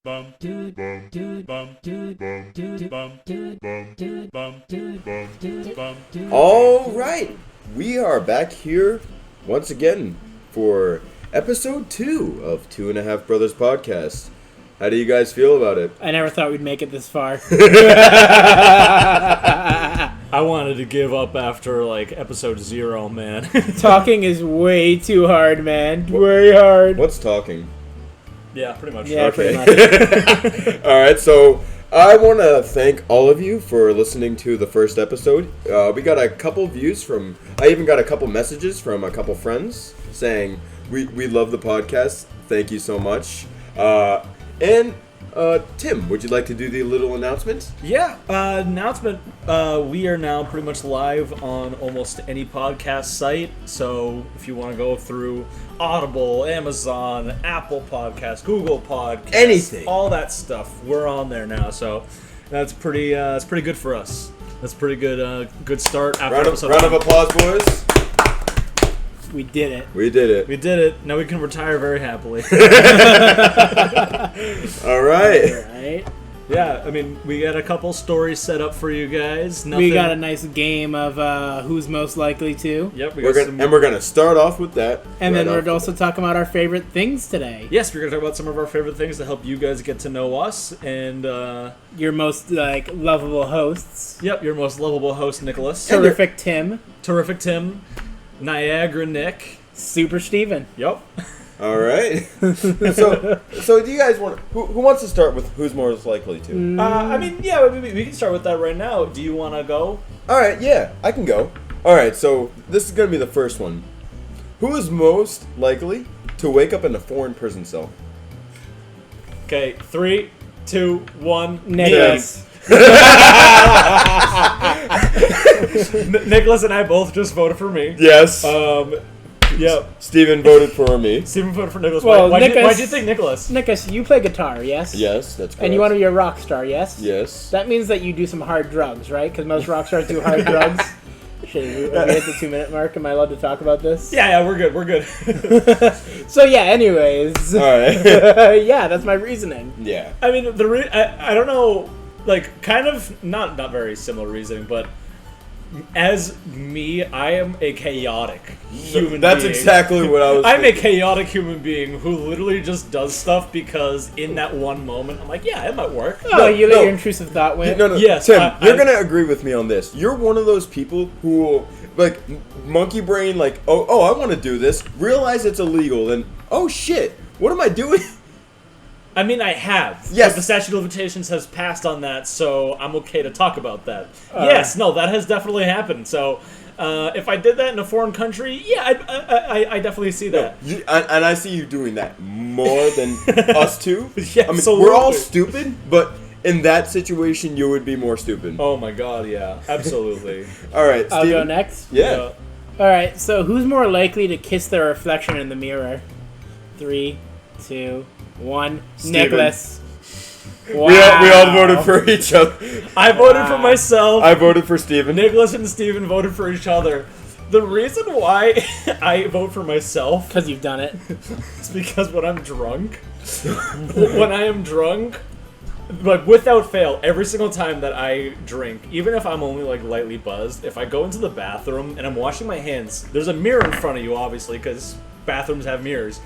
All right, we are back here once again for episode 2 of 2.5 Brothers Podcast. How do you guys feel about it? I never thought we'd make it this far. I wanted to give up after like episode 0, man. Talking is way too hard, man. Way hard. What's talking? Yeah, pretty much. Yeah, Okay. pretty much. All right, so I want to thank all of you for listening to the first episode. We got a couple views from, I even got a couple messages from a couple friends saying, we love the podcast. Thank you so much. And Tim, would you like to do the little announcement? Yeah, announcement. We are now pretty much live on almost any podcast site. So if you want to go through Audible, Amazon, Apple Podcasts, Google Podcasts, anything, all that stuff, we're on there now. So that's pretty good for us. That's pretty good. Good start. After round of applause, boys. We did it. We did it. We did it. Now we can retire very happily. All right. All right. Yeah, I mean, we got a couple stories set up for you guys. We got a nice game of who's most likely to. Yep, We're gonna start off with that. And right then we're off. also talking about our favorite things today. Yes, we're going to talk about some of our favorite things to help you guys get to know us. And, Your most, lovable hosts. yep, your most lovable host, Nicholas. Terrific Tim. Terrific Tim. Niagara Nick. Super Steven. Yep. All right. so do you guys want? Who wants to start with who's most likely to? I mean, yeah, we can start with that right now. Do you want to go? All right. Yeah, I can go. All right. So this is gonna be the first one. Who is most likely to wake up in a foreign prison cell? Okay, 3, 2, 1. Nicholas. Nicholas and I both just voted for me. Yes. Yep. Steven voted for me. Steven voted for Nicholas. Well, Why'd Nicholas- you think Nicholas? Nicholas, you play guitar, yes? Yes, that's correct. And you want to be a rock star, yes? Yes. That means that you do some hard drugs, right? Because most rock stars do hard drugs. Shit, we hit the 2-minute mark. Am I allowed to talk about this? Yeah, we're good. So yeah, anyways. All right. Yeah, that's my reasoning. Yeah. I mean, I don't know, like, kind of, not very similar reasoning, but as me, I am a chaotic human That's being. exactly what I was. I'm a thinking. chaotic human being who literally just does stuff because in that one moment, I'm like, yeah, it might work. Oh, you let no. your intrusive thought win? No. Yes, Tim, I- you're gonna agree with me on this. You're one of those people who will, like, monkey brain, like, oh, I want to do this. Realize it's illegal, and oh shit, what am I doing? I mean, I have. Yes. But the statute of limitations has passed on that, so I'm okay to talk about that. Yes, no, that has definitely happened. So, if I did that in a foreign country, yeah, I definitely see that. And I see you doing that more than us two. Yeah, I mean, absolutely. we're all stupid, but in that situation, you would be more stupid. Oh my god, yeah, absolutely. All right, I'll go Steven? next. Yeah. Alright, so who's more likely to kiss their reflection in the mirror? 3, 2, 1. Steven. Nicholas. Wow. We all voted for each other. I voted for myself. I voted for Steven. Nicholas and Steven voted for each other. The reason why I vote for myself Because you've done it. is because when I'm drunk, like without fail, every single time that I drink, even if I'm only like lightly buzzed, if I go into the bathroom and I'm washing my hands, there's a mirror in front of you, obviously, because bathrooms have mirrors.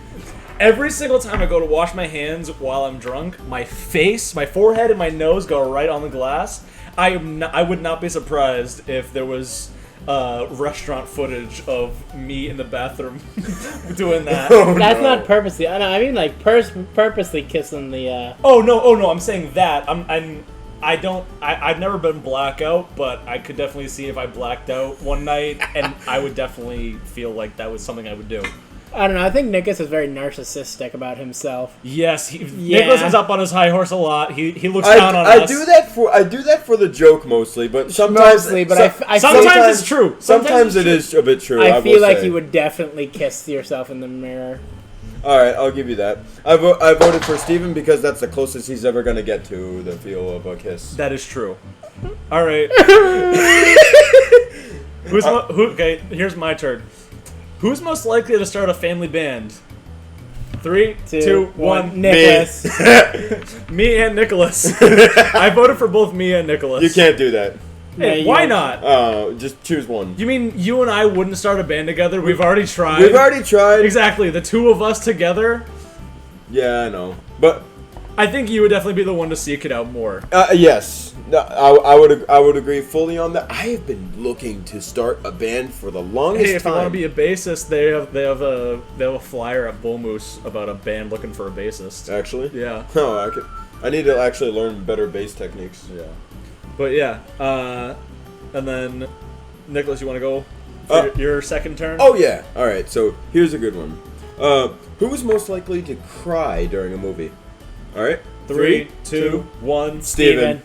Every single time I go to wash my hands while I'm drunk, my face, my forehead, and my nose go right on the glass. I would not be surprised if there was restaurant footage of me in the bathroom doing that. Oh, That's no. not purposely. I mean, like, purposely kissing the, Oh no! I'm saying that. I've never been blackout, but I could definitely see if I blacked out one night, and I would definitely feel like that was something I would do. I don't know. I think Nicholas is very narcissistic about himself. Yes, Nicholas is up on his high horse a lot. He looks down on I us. do that for the joke mostly, but sometimes Mostly, but I feel Sometimes it's true. Sometimes it is a bit true. I feel will like say. you would definitely kiss yourself in the mirror. All right, I'll give you that. I voted for Steven because that's the closest he's ever gonna get to the feel of a kiss. That is true. All right. Okay, here's my turn. Who's most likely to start a family band? 3, 2, 1. Nicholas. Me and Nicholas. I voted for both me and Nicholas. You can't do that. Hey, Yeah, why you- not? Just choose one. You mean you and I wouldn't start a band together? We've already tried. We've already tried. Exactly. The two of us together. Yeah, I know. But I think you would definitely be the one to seek it out more. yes, no, I would agree fully on that. I have been looking to start a band for the longest Hey, if time. you want to be a bassist, they have a flyer at Bull Moose about a band looking for a bassist. Actually, Yeah. Oh, I need to actually learn better bass techniques. Yeah. But yeah, and then Nicholas, you want to go for your second turn? Oh yeah. All right. So here's a good one. Who is most likely to cry during a movie? All right. 3, 2, 1. Steven.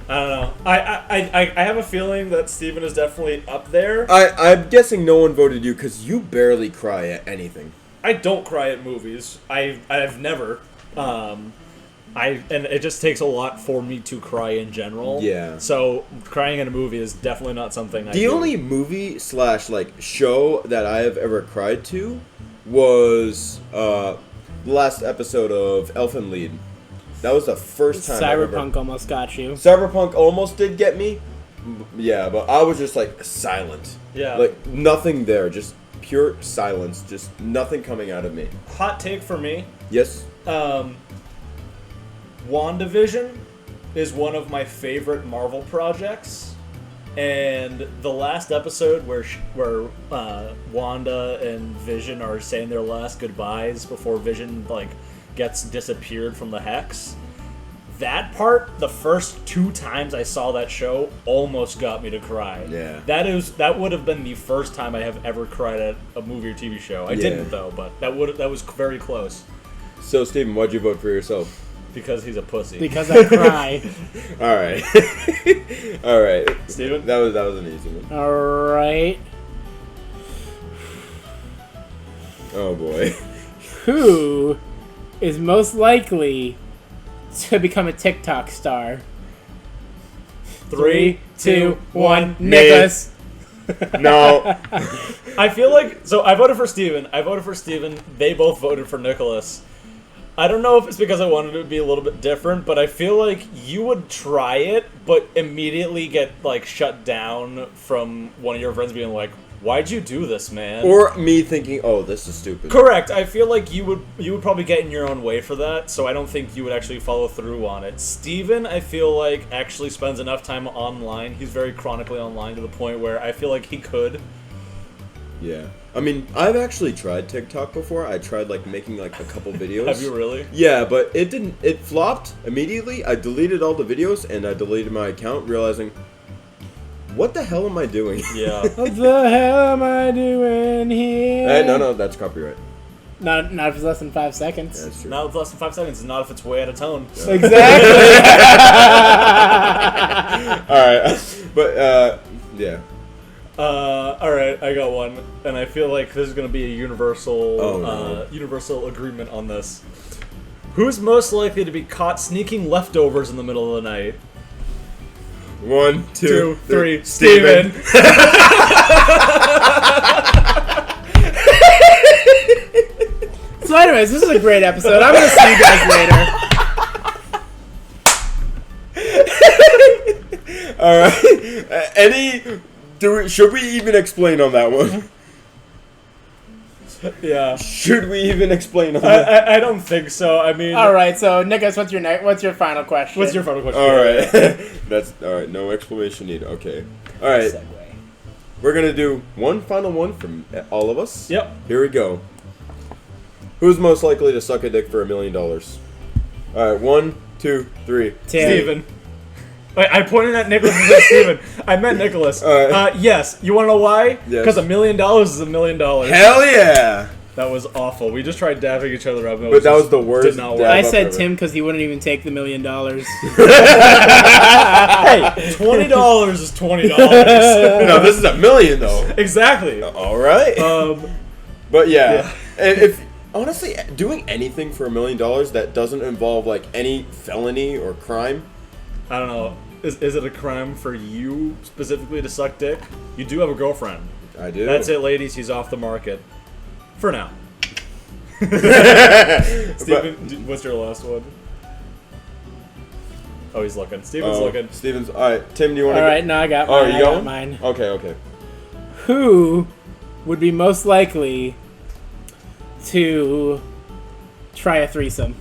I don't know. I have a feeling that Steven is definitely up there. I'm guessing no one voted you because you barely cry at anything. I don't cry at movies. I've never. And it just takes a lot for me to cry in general. Yeah. So crying in a movie is definitely not something I The do. only movie / like show that I have ever cried to was the last episode of Elfen Lied. That was the first time I ever. Cyberpunk almost got you. Cyberpunk almost did get me. Yeah, but I was just like silent. Yeah. Like nothing there, just pure silence, just nothing coming out of me. Hot take for me. Yes. WandaVision is one of my favorite Marvel projects, and the last episode where Wanda and Vision are saying their last goodbyes before Vision gets disappeared from the Hex. That part, the first 2 times I saw that show, almost got me to cry. Yeah. That would have been the first time I have ever cried at a movie or TV show. I didn't though, but that was very close So Steven, why'd you vote for yourself? because he's a pussy. Because I cry. All right. All right. Steven? That was an easy one. Alright. Oh boy. Who is most likely to become a TikTok star? 3, 2, 1. Nicholas. No. I feel like so. I voted for Steven. They both voted for Nicholas. I don't know if it's because I wanted it to be a little bit different, but I feel like you would try it, but immediately get shut down from one of your friends being like, "Why'd you do this, man?" Or me thinking, oh, this is stupid. Correct. I feel like you would probably get in your own way for that, so I don't think you would actually follow through on it. Steven, I feel like, actually spends enough time online. He's very chronically online to the point where I feel like he could. Yeah. I mean, I've actually tried TikTok before. I tried making a couple videos. Have you really? Yeah, but it didn't. It flopped immediately. I deleted all the videos and I deleted my account, realizing, what the hell am I doing? Yeah. What the hell am I doing here? No, that's copyright. Not if it's less than 5 seconds. That's true. Not with less than 5 seconds. Not if it's way out of tone. Exactly. All right, but yeah. All right, I got one, and I feel like this is going to be a universal, universal agreement on this. Who's most likely to be caught sneaking leftovers in the middle of the night? 1, 2, 3. Steven. So anyways, this is a great episode. I'm going to see you guys later. All right. Should we even explain on that one? Yeah. Should we even explain on that? I don't think so. I mean, All right, so Nicholas, what's your final question? what's your final question? All right. That's all right. No explanation needed. Okay. All right. segue? We're gonna do one final one from all of us. Yep. Here we go. Who's most likely to suck a dick for $1 million? All right. 1, 2, 3. Tim. Steven. Wait, I pointed at Nicholas and said Steven. I meant Nicholas. Yes. You want to know why? Yes. Because $1 million is $1 million. Hell yeah! That was awful. We just tried dabbing each other up. But that was the worst Did not work. dab. I up said ever. Tim because he wouldn't even take the $1 million. Hey, $20 is $20. No, this is $1 million though. Exactly. All right. But yeah, if honestly doing anything for $1 million that doesn't involve any felony or crime, I don't know. Is it a crime for you specifically to suck dick? You do have a girlfriend. I do. That's it, ladies. He's off the market. For now. Steven, what's your last one? Oh, he's looking. Steven's looking. Steven's. All right, Tim, do you want to? All right, no, I got mine. Oh, you I got got one? mine. Okay. Who would be most likely to try a threesome?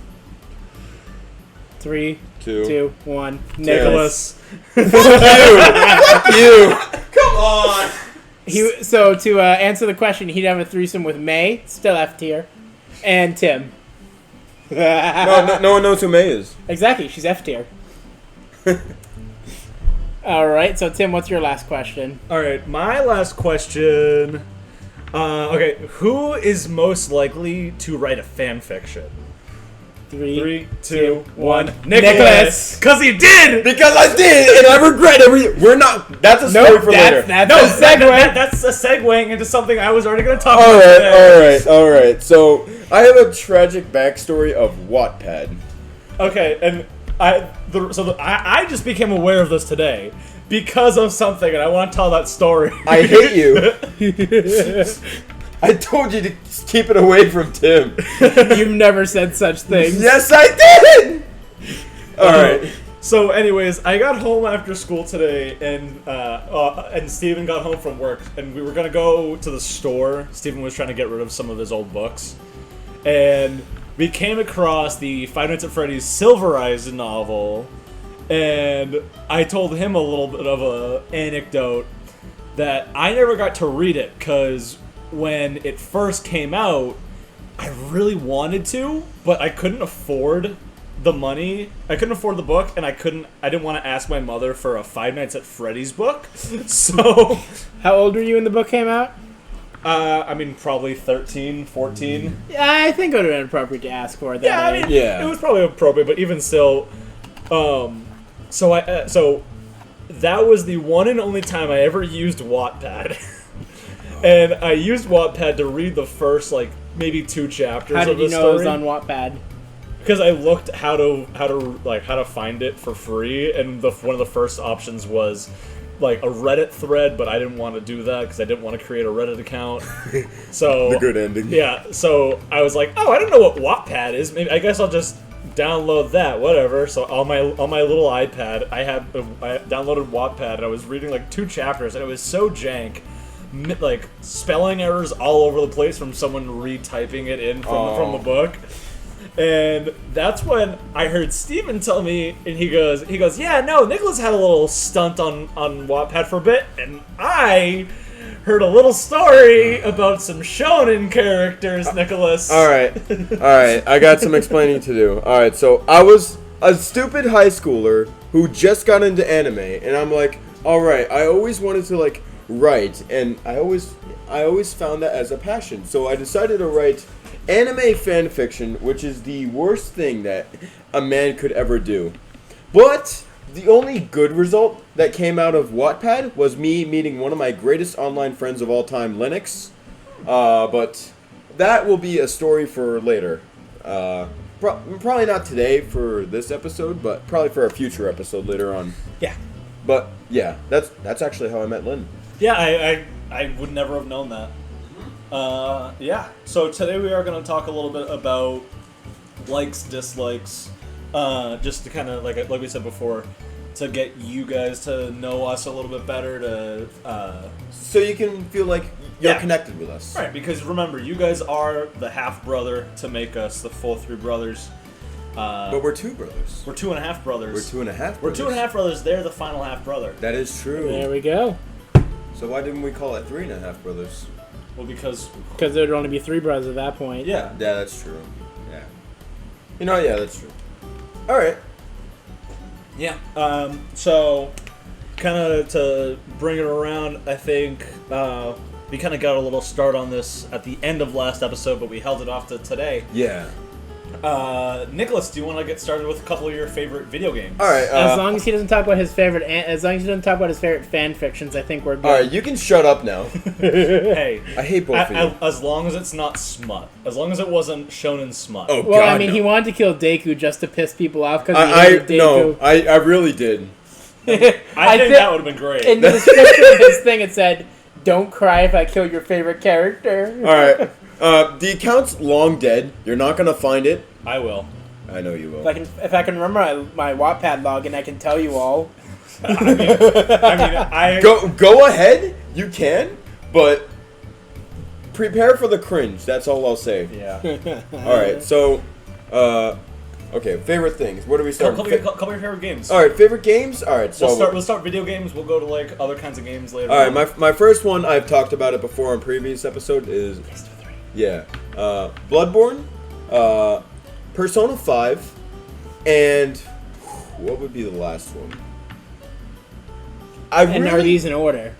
3, 2, 1. Nicholas. Fuck you! Come on! So to answer the question, he'd have a threesome with May, still F tier, and Tim. No one knows who May is. Exactly, she's F tier. All right, so Tim, what's your last question? All right, my last question. Okay, who is most likely to write a fan fiction? 3, 2, 1. Nicholas! Because he did! Because I did, and I regret every. We're not. That's a story for later. That's No, a segue. that's a segueing into something I was already going to talk All about today. right. So I have a tragic backstory of Wattpad. Okay, and I just became aware of this today because of something, and I want to tell that story. I hate you. I told you to keep it away from Tim. You've never said such things. Yes, I did. All right. So, anyways, I got home after school today, and Steven got home from work, and we were gonna go to the store. Steven was trying to get rid of some of his old books, and we came across the Five Nights at Freddy's Silver Eyes novel, and I told him a little bit of an anecdote that I never got to read it because when it first came out, I really wanted to, but I couldn't afford the money. I couldn't afford the book, and I didn't want to ask my mother for a Five Nights at Freddy's book. So, How old were you when the book came out? I mean, probably 13, 14. Yeah, I think it would have been appropriate to ask for it. Yeah, I mean, Yeah. it was probably appropriate, but even still, so that was the one and only time I ever used Wattpad. And I used Wattpad to read the first, maybe 2 chapters How of did the you know story. it was on Wattpad? Because I looked how to find it for free, and one of the first options was a Reddit thread, but I didn't want to do that because I didn't want to create a Reddit account. So The good ending. Yeah, so I was like, oh, I don't know what Wattpad is. Maybe I guess I'll just download that, whatever. So on my little iPad, I downloaded Wattpad, and I was reading 2 chapters, and it was so jank. Spelling errors all over the place from someone retyping it in from the book. And that's when I heard Steven tell me, and he goes, yeah, no, Nicholas had a little stunt on Wattpad for a bit, and I heard a little story about some shonen characters, Nicholas. All right. I got some explaining to do. All right, so I was a stupid high schooler who just got into anime, and I'm like, all right, I always wanted to write, and I always found that as a passion. So I decided to write anime fan fiction, which is the worst thing that a man could ever do. But the only good result that came out of Wattpad was me meeting one of my greatest online friends of all time, Linux. But that will be a story for later. Probably not today for this episode, but probably for a future episode later on. Yeah. But yeah, that's actually how I met Lynn. Yeah, I would never have known that. Yeah. So today we are going to talk a little bit about likes, dislikes, just to kind of, like we said before, to get you guys to know us a little bit better, So you can feel like you're Yeah. connected with us. Right, because remember, you guys are the half-brother to make us the full 3 brothers. But we're 2 brothers. We're 2.5 brothers. We're 2.5 We're brothers. 2.5 brothers. They're the final half-brother. That is true. There we go. So why didn't we call it 3.5 brothers? Well, because... Because there would only be 3 brothers at that point. Yeah. Yeah, that's true. Yeah. Yeah, that's true. All right. Yeah. So, kind of to bring it around, I think we kind of got a little start on this at the end of last episode, but we held it off to today. Yeah. Nicholas, do you want to get started with a couple of your favorite video games? All right. As long as he doesn't talk about his favorite, fan fictions, I think we're good. All right, you can shut up now. Hey. I hate both of you. As long as it's not smut. As long as it wasn't shonen smut. Oh, Well, God, I mean, no. he wanted to kill Deku just to piss people off because he I hated Deku. no, I really did. I think that would have been great. In the description of his thing, it said, Don't cry if I kill your favorite character. All right. The account's long dead. You're not gonna find it. I will. I know you will. If I can remember my Wattpad login, I can tell you all. I Go ahead. You can, but prepare for the cringe. That's all I'll say. Yeah. All right. So, okay. Favorite things. Where do we start? Couple of your favorite games. All right. Favorite games. All right. So We'll start video games. We'll go to like other kinds of games later. all right. My first one. I've talked about it before on previous episode. Is Bloodborne, Persona 5, and what would be the last one? Are these in order?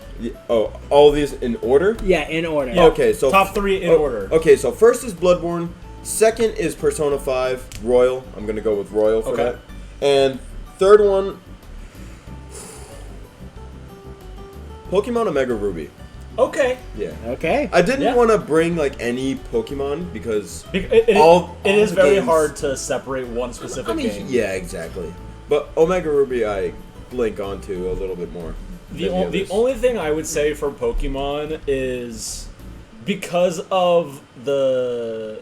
All these in order? Yeah, in order. Yeah. Okay, so top 3 in order. Okay, so first is Bloodborne, second is Persona 5, Royal. I'm gonna go with Royal for that. And third one, Pokemon Omega Ruby. Okay. Yeah. Okay. I didn't Yeah. want to bring like any Pokemon because It is the very games- hard to separate one specific game. Yeah, exactly. But Omega Ruby, I link onto a little bit more. The than the others. only thing I would say for Pokemon is because of the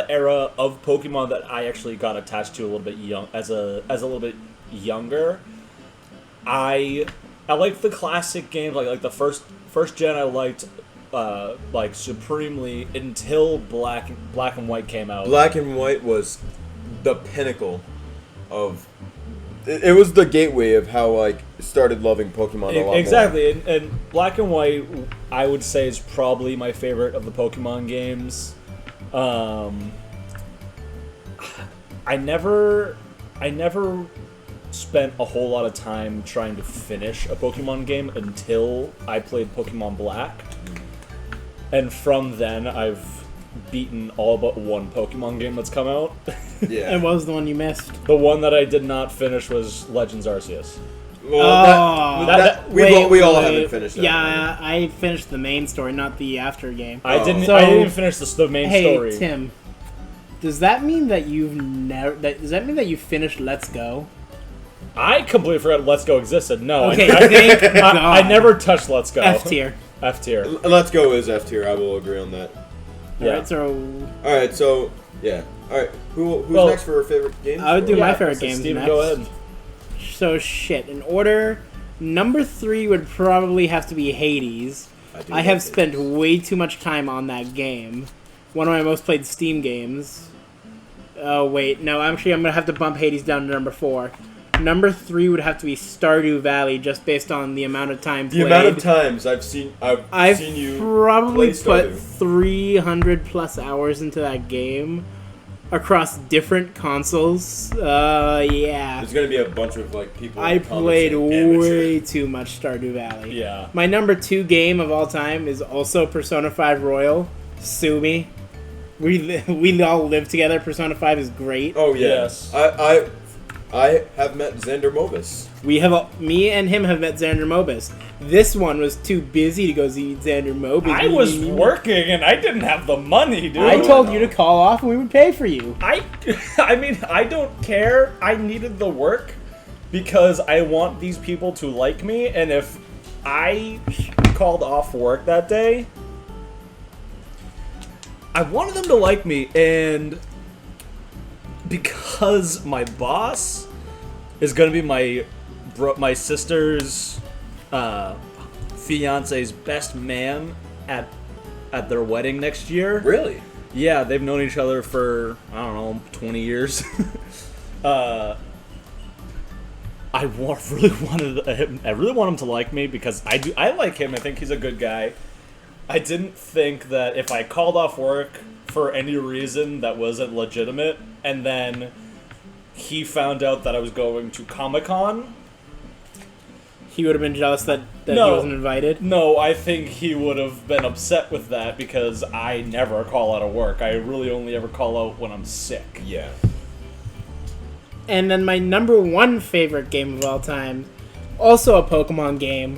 era of Pokemon that I actually got attached to a little bit young as a little bit younger. I liked the classic games like the first gen. I liked like supremely until Black and White came out. Black and White was the pinnacle of. It was the gateway of how like started loving Pokemon a lot more. Exactly, and Black and White, I would say, is probably my favorite of the Pokemon games. I never spent a whole lot of time trying to finish a Pokemon game until I played Pokemon Black, and from then I've beaten all but one Pokemon game that's come out. Yeah. And what was the one you missed? The one that I did not finish was Legends Arceus. Well, we all haven't finished that. Yeah, I finished the main story, not the after game. I didn't finish the main Hey, story. Tim, does that mean that does that mean that you finished Let's Go? I completely forgot Let's Go existed. No, Okay, I God. never touched Let's Go. F tier. F tier. Let's Go is F tier. I will agree on that. Yeah. Alright, so All right, so yeah. All right, who's Well, next for favorite games? I would do Yeah, my favorite so games Steven, next. go ahead. So shit, in order, number 3 would probably have to be Hades. do I like have Hades. spent way too much time on that game. One of my most played Steam games. Oh wait, no, actually I'm gonna have to bump Hades down to number 4. Number 3 would have to be Stardew Valley, just based on the amount of time The played. amount of times I've seen you probably play put Stardew. 300 plus hours into that game across different consoles. Yeah. There's gonna be a bunch of like people. I in the comments played saying, "Amateur." way too much Stardew Valley. Yeah. My number 2 game of all time is also Persona 5 Royal. Sue me. We all live together. Persona 5 is great. Oh yeah. Yes. I have met Xander Mobus. Me and him have met Xander Mobus. This one was too busy to go see Xander Mobus. I was working and I didn't have the money, dude. I told you to call off and we would pay for you. I mean, I don't care. I needed the work because I want these people to like me, and if I called off work that day, I wanted them to like me, and because my boss is gonna be my sister's fiance's best man at their wedding next year. Really? Yeah, they've known each other for, I don't know, 20 years. I really want him to like me because I like him. I think he's a good guy. I didn't think that if I called off work for any reason that wasn't legitimate, and then he found out that I was going to Comic-Con. He would have been jealous that he No. wasn't invited. No, I think he would have been upset with that because I never call out of work. I really only ever call out when I'm sick. Yeah. And then my number 1 favorite game of all time, also a Pokemon game,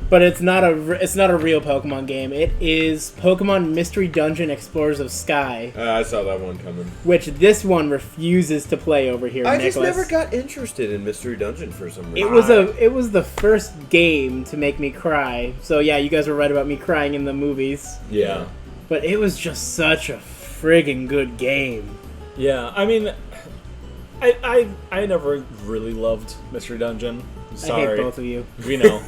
But it's not a real Pokemon game. It is Pokemon Mystery Dungeon Explorers of Sky, I saw that one coming. which this one refuses to play over here, I Nicholas. just never got interested in Mystery Dungeon for some reason. It was the first game to make me cry. So yeah, you guys were right about me crying in the movies. Yeah. But it was just such a friggin' good game. Yeah, I mean, I never really loved Mystery Dungeon. Sorry. I hate both of you. We know.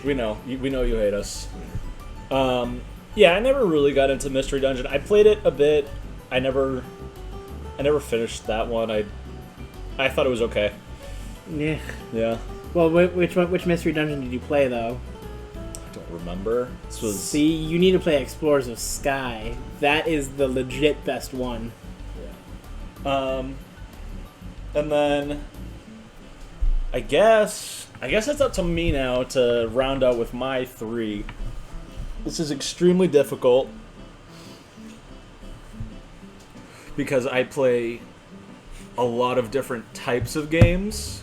we know. We know you hate us. Yeah, I never really got into Mystery Dungeon. I played it a bit. I never finished that one. I thought it was okay. Yeah. Yeah. Well, which Mystery Dungeon did you play though? I don't remember. This was See, you need to play Explorers of Sky. That is the legit best one. and then I guess it's up to me now to round out with my 3. This is extremely difficult because I play a lot of different types of games.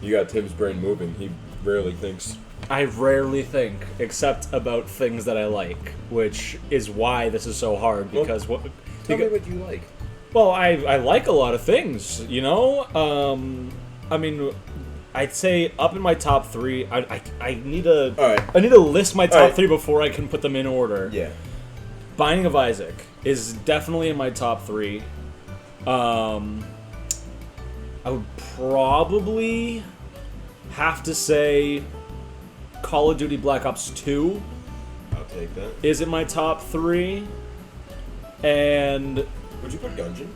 You got Tim's brain moving. He rarely thinks. I rarely think except about things that I like, which is why this is so hard because Tell me what you like. Well, I like a lot of things, you know? I mean, I'd say up in my top 3, I need to Alright. I need to list my top Alright. 3 before I can put them in order. Yeah. Binding of Isaac is definitely in my top 3. I would probably have to say Call of Duty Black Ops 2 I'll take that. is in my top 3. And Would you put Gungeon?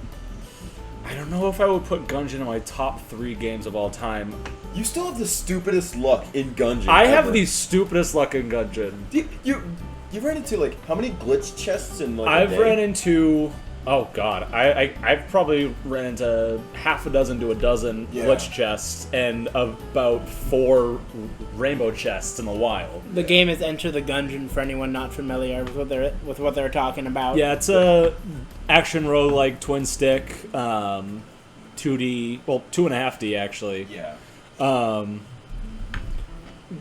I don't know if I would put Gungeon in my top 3 games of all time. You still have the stupidest luck in Gungeon. I have ever. the stupidest luck in Gungeon. You ran into like how many glitch chests in like I've a day? ran into, oh god, I've probably ran into half a dozen to a dozen Yeah. glitch chests and about 4 rainbow chests in the wild. The game is Enter the Gungeon for anyone not familiar with what they're talking about. Yeah, it's a action roguelike twin stick, 2D, well 2.5D actually. Yeah.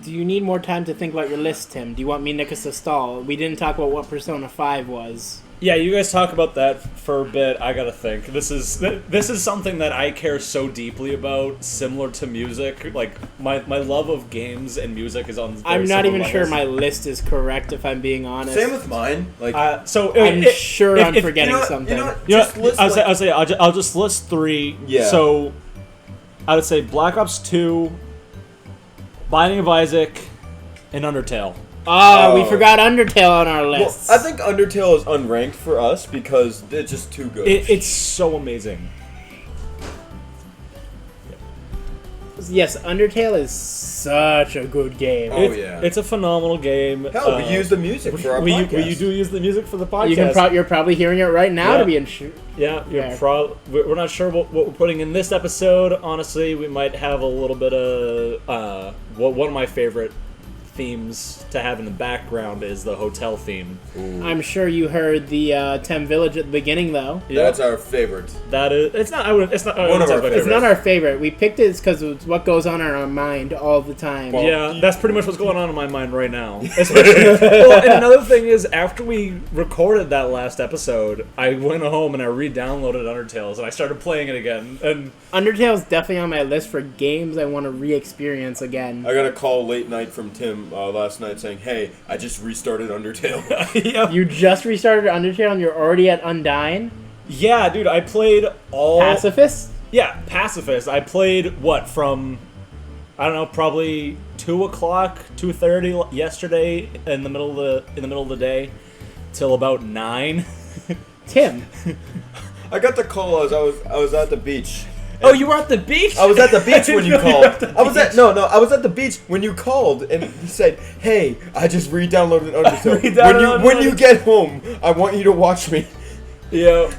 Do you need more time to think about your list, Tim? Do you want me, Nicholas, to stall? We didn't talk about what Persona 5 was. Yeah, you guys talk about that for a bit. I gotta think. This is something that I care so deeply about, similar to music. Like my love of games and music is on. I'm not even sure levels. my list is correct, if I'm being honest. Same with mine. Like So I'm sure I'm if- forgetting you know what- something. you know what? You know, Just list, I'll say I'll just list 3. Yeah. So I would say Black Ops 2, Binding of Isaac, and Undertale. Oh, we Oh. forgot Undertale on our Well, list. I think Undertale is unranked for us because it's just too good. It's so amazing. Yes, Undertale is such a good game. Oh, yeah. It's a phenomenal game. Hell, we use the music for our podcast. we do use the music for the podcast. You can you're probably hearing it right now Yeah. to be in sure. Yeah, Yeah. we're not sure what we're putting in this episode. Honestly, we might have a little bit of one of my favorite themes to have in the background is the hotel theme. I'm sure you heard the Tem Village at the beginning, though. That's our favorite. That is. It's not. It's not. One of our my favorites. It's not our favorite. We picked it because it's what goes on in our mind all the time. Well, Yeah, that's pretty much what's going on in my mind right now. Especially, well, and another thing is, after we recorded that last episode, I went home and I re-downloaded Undertale and I started playing it again. And Undertale's definitely on my list for games I want to re-experience again. I got a call late night from Tim last night saying, "Hey, I just restarted Undertale." yeah, You just restarted Undertale and you're already at Undyne? yeah, dude, I played all. Pacifist? Yeah, Pacifist. I played from, I don't know, probably 2:00, 2:30 yesterday in the middle of the day, till about 9. Tim. I got the call as I was at the beach. Oh, you were at the beach? I was at the beach when you I didn't know called. were at the I was at beach. no. I was at the beach when you called, and he said, "Hey, I just re-downloaded Undertale. Re-downloaded when you get home, I want you to watch me." Yeah.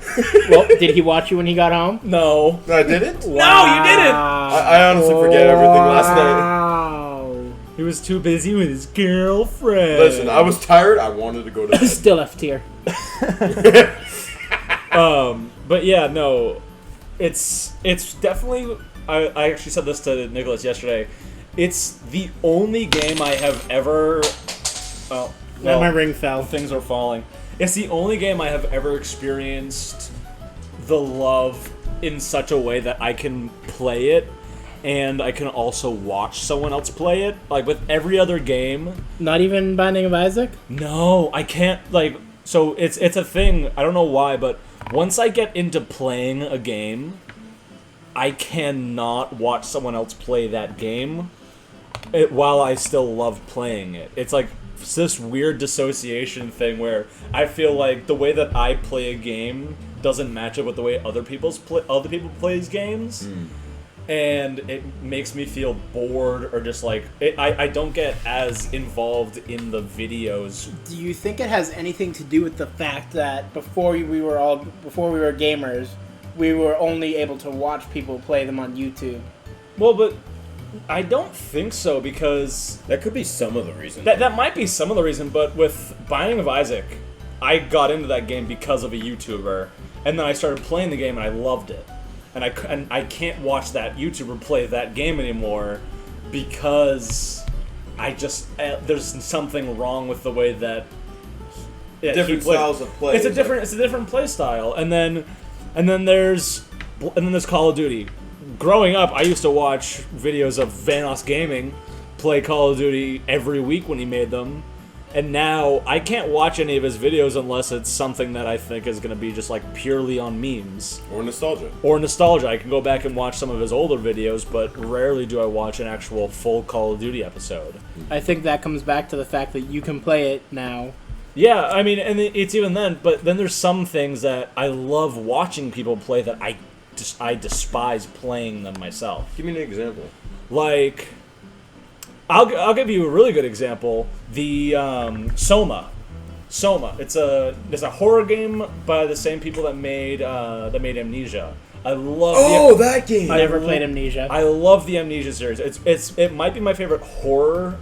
Well, did he watch you when he got home? No. No, I didn't. No, you didn't. I honestly forget everything last night. Wow. He was too busy with his girlfriend. Listen, I was tired. I wanted to go to bed. Still F tier. But yeah, no, it's definitely. I actually said this to Nicholas yesterday. It's the only game I have ever. Oh, Now well, my ring fell. things are falling. It's the only game I have ever experienced the love in such a way that I can play it and I can also watch someone else play it. Like with every other game, Not even Binding of Isaac? no, I can't like so it's a thing, I don't know why, but once I get into playing a game, I cannot watch someone else play that game while I still love playing it. It's like this weird dissociation thing where I feel like the way that I play a game doesn't match up with the way other people plays games, and it makes me feel bored or just like I don't get as involved in the videos. Do you think it has anything to do with the fact that before we were gamers, we were only able to watch people play them on YouTube? Well, but I don't think so, because That could be some of the reason. that might be some of the reason, but with Binding of Isaac, I got into that game because of a YouTuber, and then I started playing the game and I loved it. And I can't watch that YouTuber play that game anymore because I just there's something wrong with the way that Different he plays. styles of play. It's a different play style, and then there's Call of Duty. Growing up, I used to watch videos of Vanoss Gaming play Call of Duty every week when he made them, and now I can't watch any of his videos unless it's something that I think is going to be just like purely on memes Or nostalgia. or nostalgia. I can go back and watch some of his older videos, but rarely do I watch an actual full Call of Duty episode. I think that comes back to the fact that you can play it now. Yeah, I mean, and it's even then, but then there's some things that I love watching people play that I despise playing them myself. Give me an example. Like, I'll give you a really good example. The Soma. It's a horror game by the same people that made Amnesia. I love that game! I never played Amnesia. I love the Amnesia series. It might be my favorite horror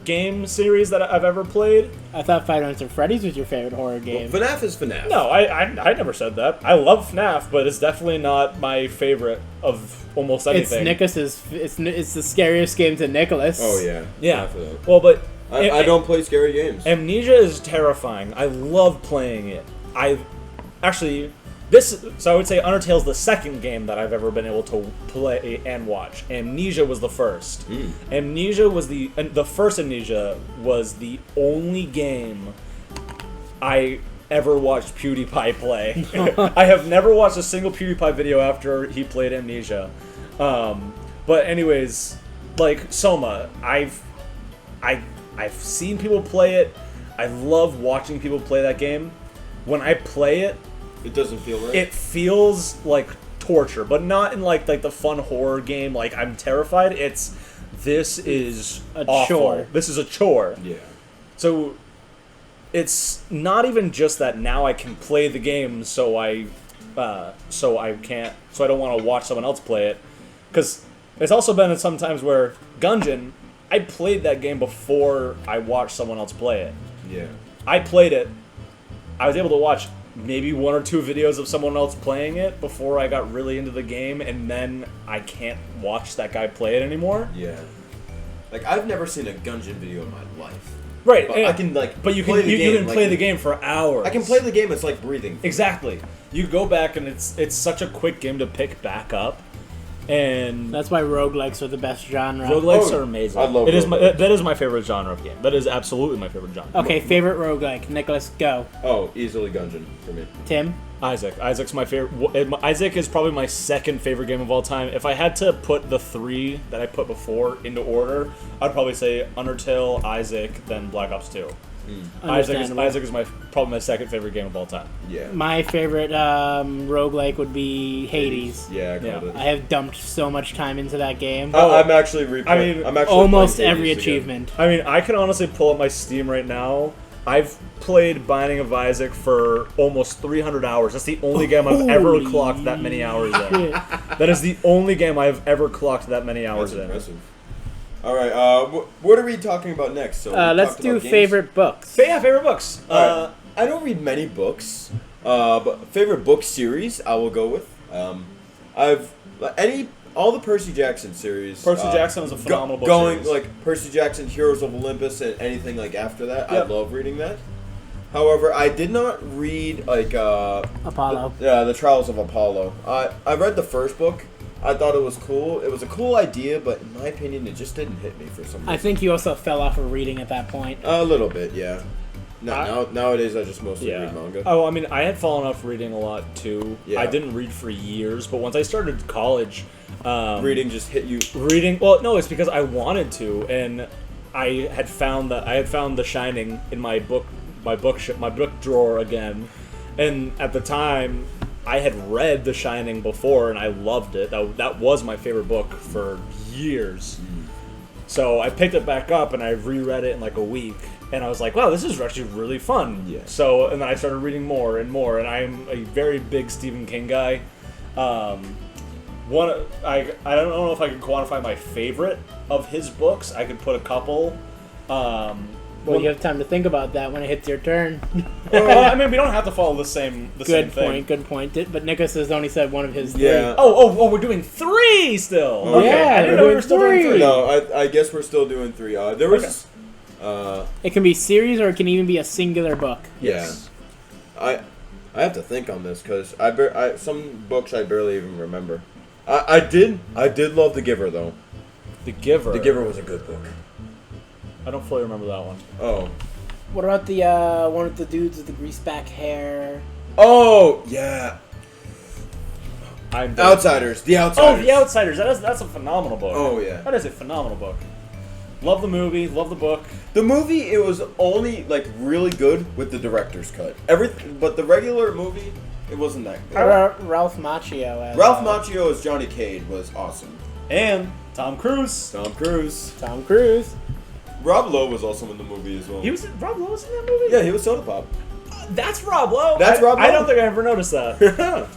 game series that I've ever played. I thought Five Nights at Freddy's was your favorite horror game. FNAF is FNAF. No, I never said that. I love FNAF, but it's definitely not my favorite of almost It's anything. Nicholas's. It's the scariest game to Nicholas. Oh, yeah. Yeah. Definitely. Well, but I don't play scary games. Amnesia is terrifying. I love playing it. I would say Undertale's the second game that I've ever been able to play and watch. Amnesia was the first. Amnesia was the first Amnesia was the only game I ever watched PewDiePie play. I have never watched a single PewDiePie video after he played Amnesia. But anyways, like Soma, I've seen people play it. I love watching people play that game. When I play it, It doesn't feel right. it feels like torture, but not in like the fun horror game. Like I'm terrified. This is A awful. chore. This is a chore. Yeah. So it's not even just that now I can play the game, so I don't want to watch someone else play it, because it's also been sometimes where Gungeon, I played that game before I watched someone else play it. Yeah. I played it. I was able to watch maybe one or two videos of someone else playing it before I got really into the game, and then I can't watch that guy play it anymore. Yeah. Like, I've never seen a Gungeon video in my life. Right, But and- I can, like, but you play can the game, play like- the game for hours. I can play the game, it's like breathing. Exactly. You go back and it's such a quick game to pick back up, and That's why roguelikes are the best genre. roguelikes Oh, are amazing. I love it. Is roguelikes. that is my favorite genre of game. That is absolutely my favorite genre. Okay, favorite roguelike. Nicholas, go. Oh, easily Gungeon for me. Tim? Isaac's my favorite. Isaac is probably my second favorite game of all time. If I had to put the three that I put before into order, I'd probably say Undertale, Isaac, then Black Ops 2. Understandable. Isaac is probably my second favorite game of all time. Yeah. My favorite roguelike would be Hades. Yeah, I called Yeah. it. I have dumped so much time into that game. I'm actually replaying. I mean, I'm actually Almost playing every Hades again. achievement. I mean, I can honestly pull up my Steam right now. I've played Binding of Isaac for almost 300 hours. That's the only game I've ever Holy clocked that many hours in. shit. That is the only game I've ever clocked that many hours That's in. impressive. All right, what are we talking about next? So we Let's talked do about games. favorite books. But yeah, favorite books. Alright, I don't read many books, but favorite book series I will go with. all the Percy Jackson series. Percy Jackson is a phenomenal book Going series. like Percy Jackson, Heroes of Olympus, and anything like after that. Yep. I love reading that. However, I did not read like Apollo. the Trials of Apollo. I read the first book. I thought it was cool. It was a cool idea, but in my opinion, it just didn't hit me for some reason. I think you also fell off of reading at that point. A little bit, yeah. Nowadays, I just mostly Yeah. read manga. Oh, I mean, I had fallen off reading a lot too. Yeah. I didn't read for years, but once I started college, Reading just hit you. reading. Well, no, it's because I wanted to, and I had found The Shining in my book drawer again, and at the time, I had read The Shining before, and I loved it. That was my favorite book for years. So I picked it back up, and I reread it in like a week. And I was like, wow, this is actually really fun. Yeah. So, and then I started reading more and more, and I'm a very big Stephen King guy. I don't know if I can quantify my favorite of his books. I could put a couple. Well, you have time to think about that when it hits your turn. Well, I mean, we don't have to follow the same Good thing. point. But Nicholas has only said one of his Yeah. three. Oh, we're doing 3 still. Oh, Okay, yeah, I didn't we're know we doing were still doing 3. 3. No, I guess we're still doing 3. There was. It can be series or it can even be a singular book. Yes. I have to think on this because some books I barely even remember. I did love The Giver though. The Giver. The Giver was a good book. I don't fully remember that one. Oh. What about the one with the dudes with the greaseback hair? Oh yeah. I'm Outsiders. The Oh, Outsiders. The Outsiders. That's a phenomenal book. Oh, yeah. That is a phenomenal book. Love the movie. Love the book. The movie, it was only like really good with the director's cut. But the regular movie, it wasn't that good. Ralph Macchio. As, Ralph Macchio as Johnny Cade was awesome. And Tom Cruise. Tom Cruise. Tom Cruise. Rob Lowe was also in the movie as well. Rob Lowe was in that movie? Yeah, he was Soda Pop. That's Rob Lowe. That's Rob I Lowe. don't think I ever noticed that.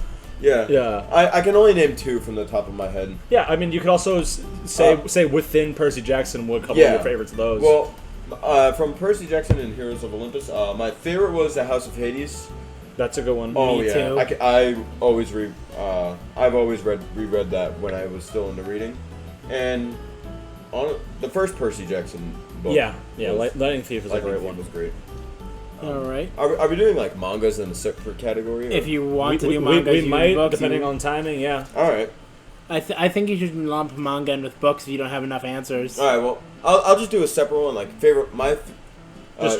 Yeah. Yeah. I can only name 2 from the top of my head. Yeah, I mean, you could also say within Percy Jackson what a couple of your favorites of those. Well, from Percy Jackson and Heroes of Olympus, my favorite was The House of Hades. That's a good one. Oh Me yeah, too. I've always reread that when I was still into reading, and on the first Percy Jackson book. Yeah, was- Lightning Thief is a Lightning great Thief one. was great. All right. Are we doing like mangas in a separate category? Or? If you want to we, do we, manga, we you do might, books, depending you- on timing, yeah. All right, I think you should lump manga in with books if you don't have enough answers. all right. Well, I'll just do a separate one. Like favorite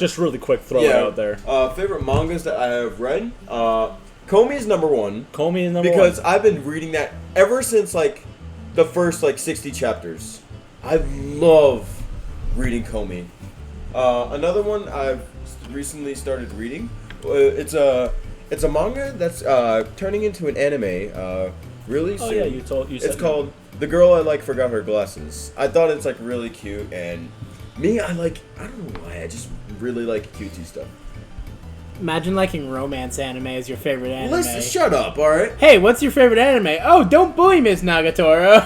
Just really quick, throw it out there. Favorite mangas that I have read. Komi is number 1. Comey is number Because 1. I've been reading that ever since like the first like 60 chapters. I love reading Komi. Another one I've recently started reading. It's a manga that's turning into an anime really soon. Oh yeah, you said It's called The Girl I Like Forgot Her Glasses. I thought it's like really cute, and me, I don't know why, I just really like cutesy stuff. Imagine liking romance anime as your favorite anime. Listen, shut up, alright? Hey, what's your favorite anime? Oh, don't bully Miss Nagatoro.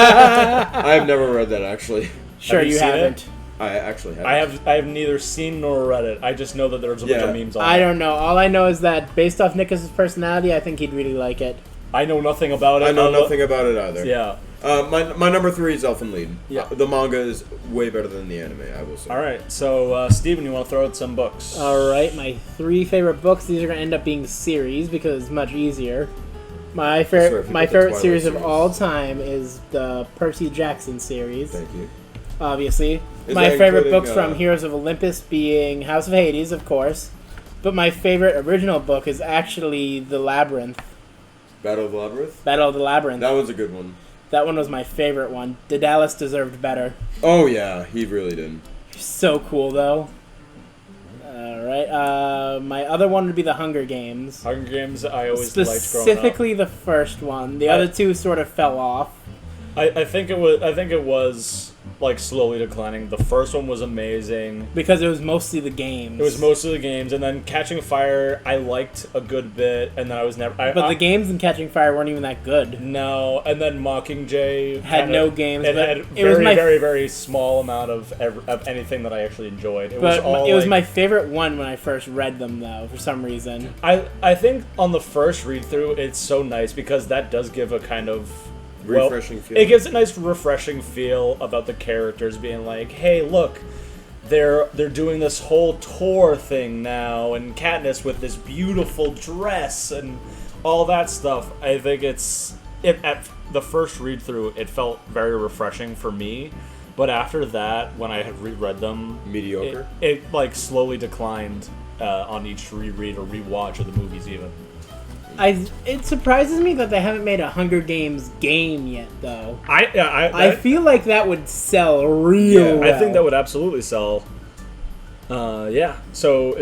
I've never read that actually. Sure, Have you you seen haven't. I actually haven't. I have neither seen nor read it. I just know that there's a bunch Yeah. of memes on I it. don't know. All I know is that based off Nicholas' personality, I think he'd really like it. I know nothing about it. I know nothing about it either. Yeah. My number 3 is Elfen Lied. Yeah. The manga is way better than the anime, I will say. All right. So, Steven, you want to throw out some books? All right, my 3 favorite books. These are going to end up being series because it's much easier. My swear, if you my put the favorite Twilight series of series. all time is the Percy Jackson series. Thank you. Obviously, Is my that favorite including, books from Heroes of Olympus being House of Hades, of course. But my favorite original book is actually The Labyrinth, Battle of Labyrinth? Battle of the Labyrinth. That was a good one. That one was my favorite one. Daedalus deserved better. Oh yeah, he really did. So cool, though. Alright, my other one would be The Hunger Games. Hunger Games, I always liked growing up. Specifically the first one. The other two sort of fell off. I think it was like slowly declining. The first one was amazing. Because it was mostly the games. It was mostly the games, and then Catching Fire I liked a good bit, and then I was never. But the games in Catching Fire weren't even that good. No, and then Mockingjay Had no games, It but had it was my very very small amount of anything that I actually enjoyed. It was But all it was like- my favorite one when I first read them, though, for some reason. I think on the first read through, it's so nice because that does give a kind of refreshing feel. It gives a nice refreshing feel about the characters being like, hey, look, they're doing this whole tour thing now, and Katniss with this beautiful dress and all that stuff. I think at the first read through, it felt very refreshing for me. But after that, when I had reread them, Mediocre? It like slowly declined on each reread or rewatch of the movies even. It surprises me that they haven't made a Hunger Games game yet, though. I feel like that would sell real well. I think that would absolutely sell. Yeah. So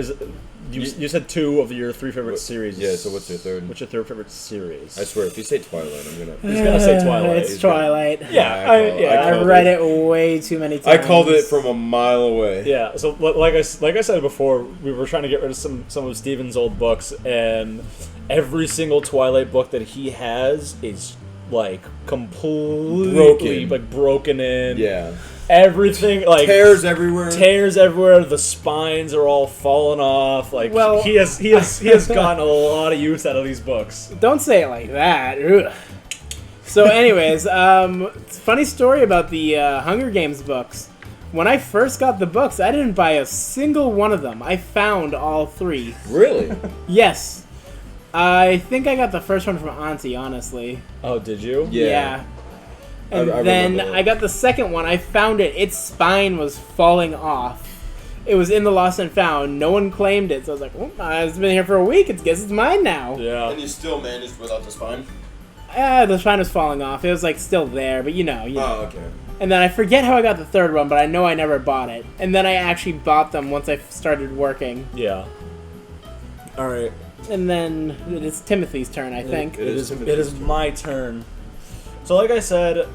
you said 2 of your 3 favorite series. Yeah. So what's your third? What's your 3rd favorite series? I swear, if you say Twilight, I'm gonna. He's gonna say Twilight. It's Twilight. Yeah, I've read it way too many times. I called it from a mile away. Yeah, so like I said before, we were trying to get rid of some of Steven's old books, and every single Twilight book that he has is like completely broken in. Yeah. Everything like Tears everywhere. The spines are all falling off. Like he has gotten a lot of use out of these books. Don't say it like that. Ugh. So, anyways, funny story about the Hunger Games books. When I first got the books, I didn't buy a single one of them. I found all 3. Really? Yes. I think I got the first one from Auntie, honestly. Oh, did you? Yeah. And then I got the second one. I found it. Its spine was falling off. It was in the Lost and Found. No one claimed it. So I was like, oh, it's been here for a week. I guess it's mine now. Yeah. And you still managed without the spine? The spine was falling off. It was like still there, but you know. Oh, okay. And then I forget how I got the third one, but I know I never bought it. And then I actually bought them once I started working. Yeah. All right. And then it's Timothy's turn, I think. It is my turn. So like I said,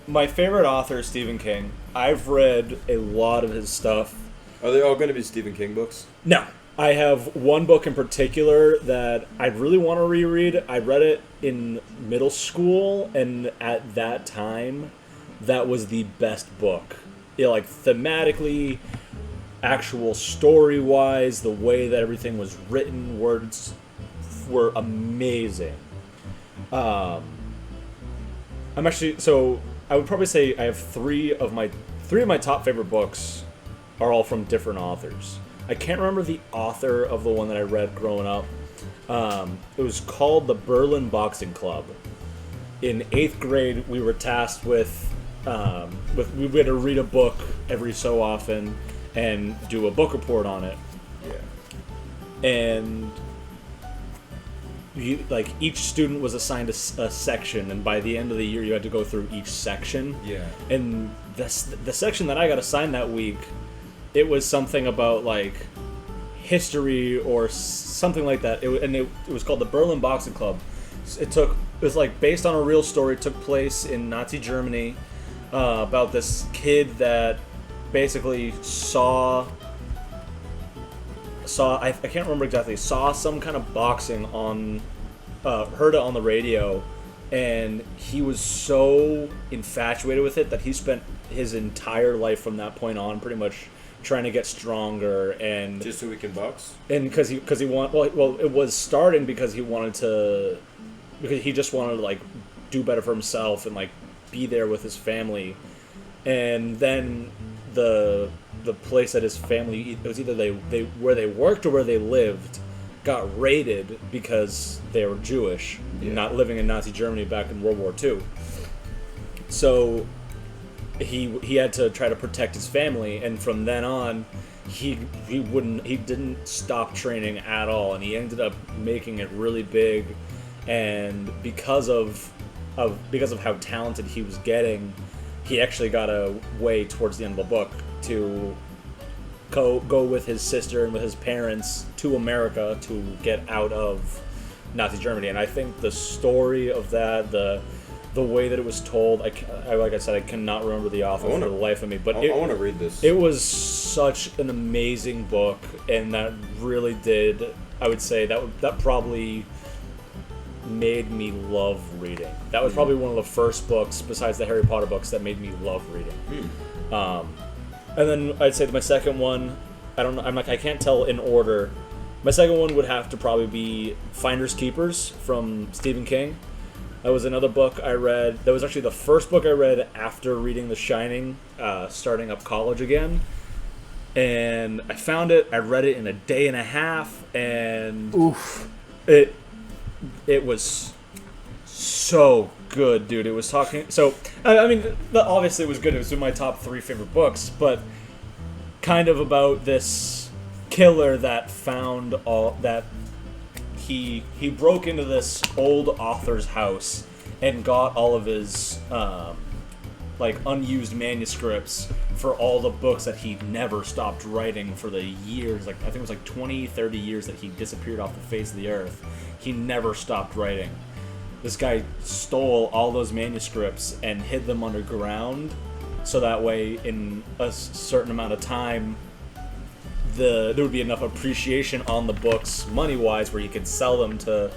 my favorite author is Stephen King. I've read a lot of his stuff. Are they all going to be Stephen King books? No. I have one book in particular that I really want to reread. I read it in middle school, and at that time, that was the best book. Like, thematically, actual story-wise, the way that everything was written, words were amazing. I'm actually, so I would probably say I have three of my top favorite books are all from different authors. I can't remember the author of the one that I read growing up. It was called The Berlin Boxing Club. In 8th grade, we were tasked with we had to read a book every so often and do a book report on it. Yeah. And each student was assigned a section, and by the end of the year, you had to go through each section. Yeah. And the section that I got assigned that week, it was something about like history or something like that. It was called the Berlin Boxing Club. It was like based on a real story. It took place in Nazi Germany, about this kid that basically saw I can't remember exactly, saw some kind of boxing on heard it on the radio, and he was so infatuated with it that he spent his entire life from that point on pretty much trying to get stronger, and just so we can box. And because he it was starting because he just wanted to like do better for himself and like be there with his family, and then the place that his family, it was either they where they worked or where they lived, got raided because they were Jewish, not living in Nazi Germany back in World War II. So he had to try to protect his family, and from then on, he didn't stop training at all, and he ended up making it really big, and because of how talented he was getting, he actually got a way towards the end of the book to go with his sister and with his parents to America to get out of Nazi Germany. And I think the story of that, the way that it was told, like I said, I cannot remember the author for the life of me. But I want to read this. It was such an amazing book, and that really did. I would say that probably made me love reading. That was probably one of the first books, besides the Harry Potter books, that made me love reading. And then I'd say my second one, I don't know, I can't tell in order. My second one would have to probably be Finders Keepers from Stephen King. That was another book I read. That was actually the first book I read after reading The Shining, starting up college again. And I found it. I read it in a day and a half, and Oof. it was so good, dude. It was talking. So I mean, obviously it was good. It was in my top 3 favorite books, but kind of about this killer that found all that. He broke into this old author's house and got all of his like unused manuscripts for all the books that he never stopped writing for the years. Like I think it was like 20, 30 years that he disappeared off the face of the earth. He never stopped writing. This guy stole all those manuscripts and hid them underground, so that way in a certain amount of time there would be enough appreciation on the books money-wise where you could sell them to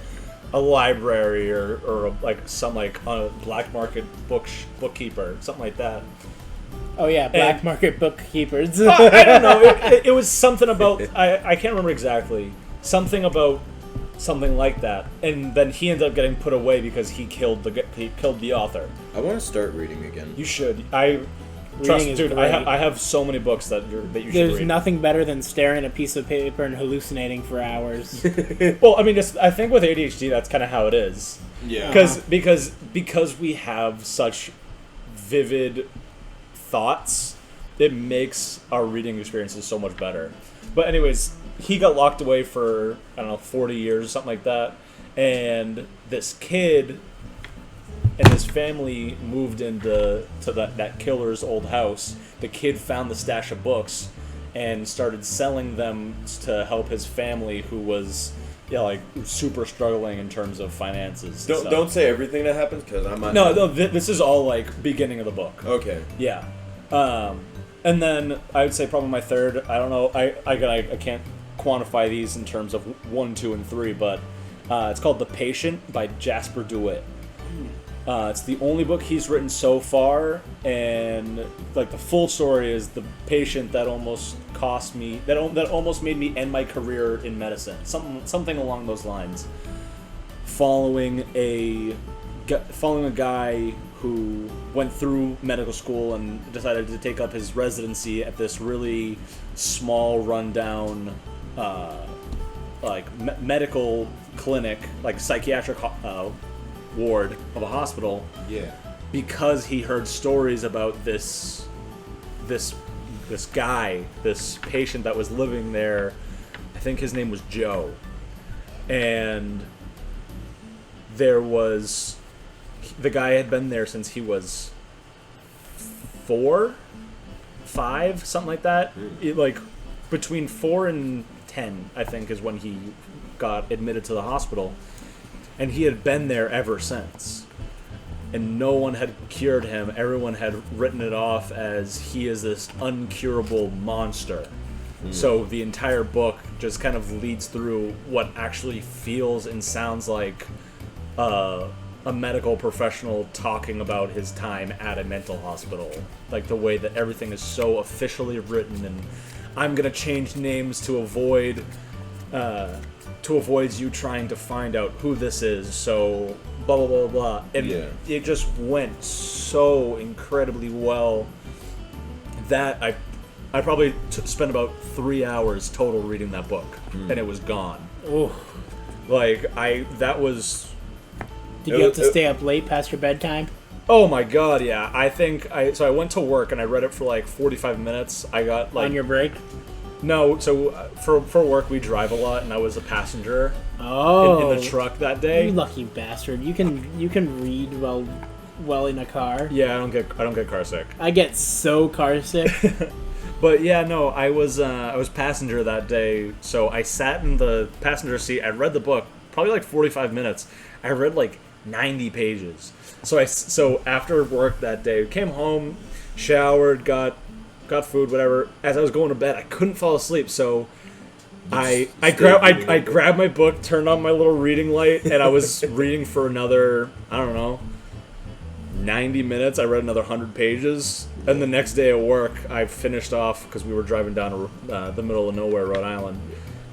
a library or like some like a black market bookkeeper, something like that. Oh yeah, black market bookkeepers. I don't know. It was something about I can't remember exactly. Something about something like that, and then he ended up getting put away because he killed the author. I want to start reading again. You should. Trust, dude. I have so many books that you should read. There's nothing better than staring at a piece of paper and hallucinating for hours. Well, I mean, I think with ADHD, that's kind of how it is. Yeah. Because we have such vivid thoughts, it makes our reading experiences so much better. But anyways, he got locked away for, I don't know, 40 years or something like that, and this kid and his family moved into that killer's old house. The kid found the stash of books and started selling them to help his family, who was like super struggling in terms of finances. Don't say everything that happens, because I might. No, this is all like beginning of the book. Okay. Yeah, and then I would say probably my third. I don't know. I can't quantify these in terms of 1, 2, and 3, but it's called The Patient by Jasper DeWitt. It's the only book he's written so far, and like the full story is the patient that almost cost me, that almost made me end my career in medicine, something along those lines. Following a guy who went through medical school and decided to take up his residency at this really small, rundown, medical clinic, like psychiatric ward of a hospital. Yeah. Because he heard stories about this guy, this patient that was living there. I think his name was Joe. And the guy had been there since he was 4, 5, something like that. Like between 4 and 10, I think, is when he got admitted to the hospital. And he had been there ever since. And no one had cured him. Everyone had written it off as he is this uncurable monster. So the entire book just kind of leads through what actually feels and sounds like a medical professional talking about his time at a mental hospital. Like the way that everything is so officially written, and I'm going to change names to avoid you trying to find out who this is, so blah blah blah blah. And it just went so incredibly well that I probably spent about 3 hours total reading that book, and it was gone. Oh, that was. Did you have to stay up late past your bedtime? Oh my god, yeah. I went to work and I read it for like 45 minutes. I got like on your break. No, so for work we drive a lot, and I was a passenger in the truck that day. You lucky bastard! You can read well in a car. Yeah, I don't get car sick. I get so car sick. But yeah, no, I was passenger that day, so I sat in the passenger seat. I read the book probably like 45 minutes. I read like 90 pages. So after work that day, came home, showered, got food, whatever. As I was going to bed, I couldn't fall asleep, so I grabbed my book, turned on my little reading light, and I was reading for another, I don't know, 90 minutes. I read another 100 pages, and the next day at work, I finished off, because we were driving down to the middle of nowhere, Rhode Island,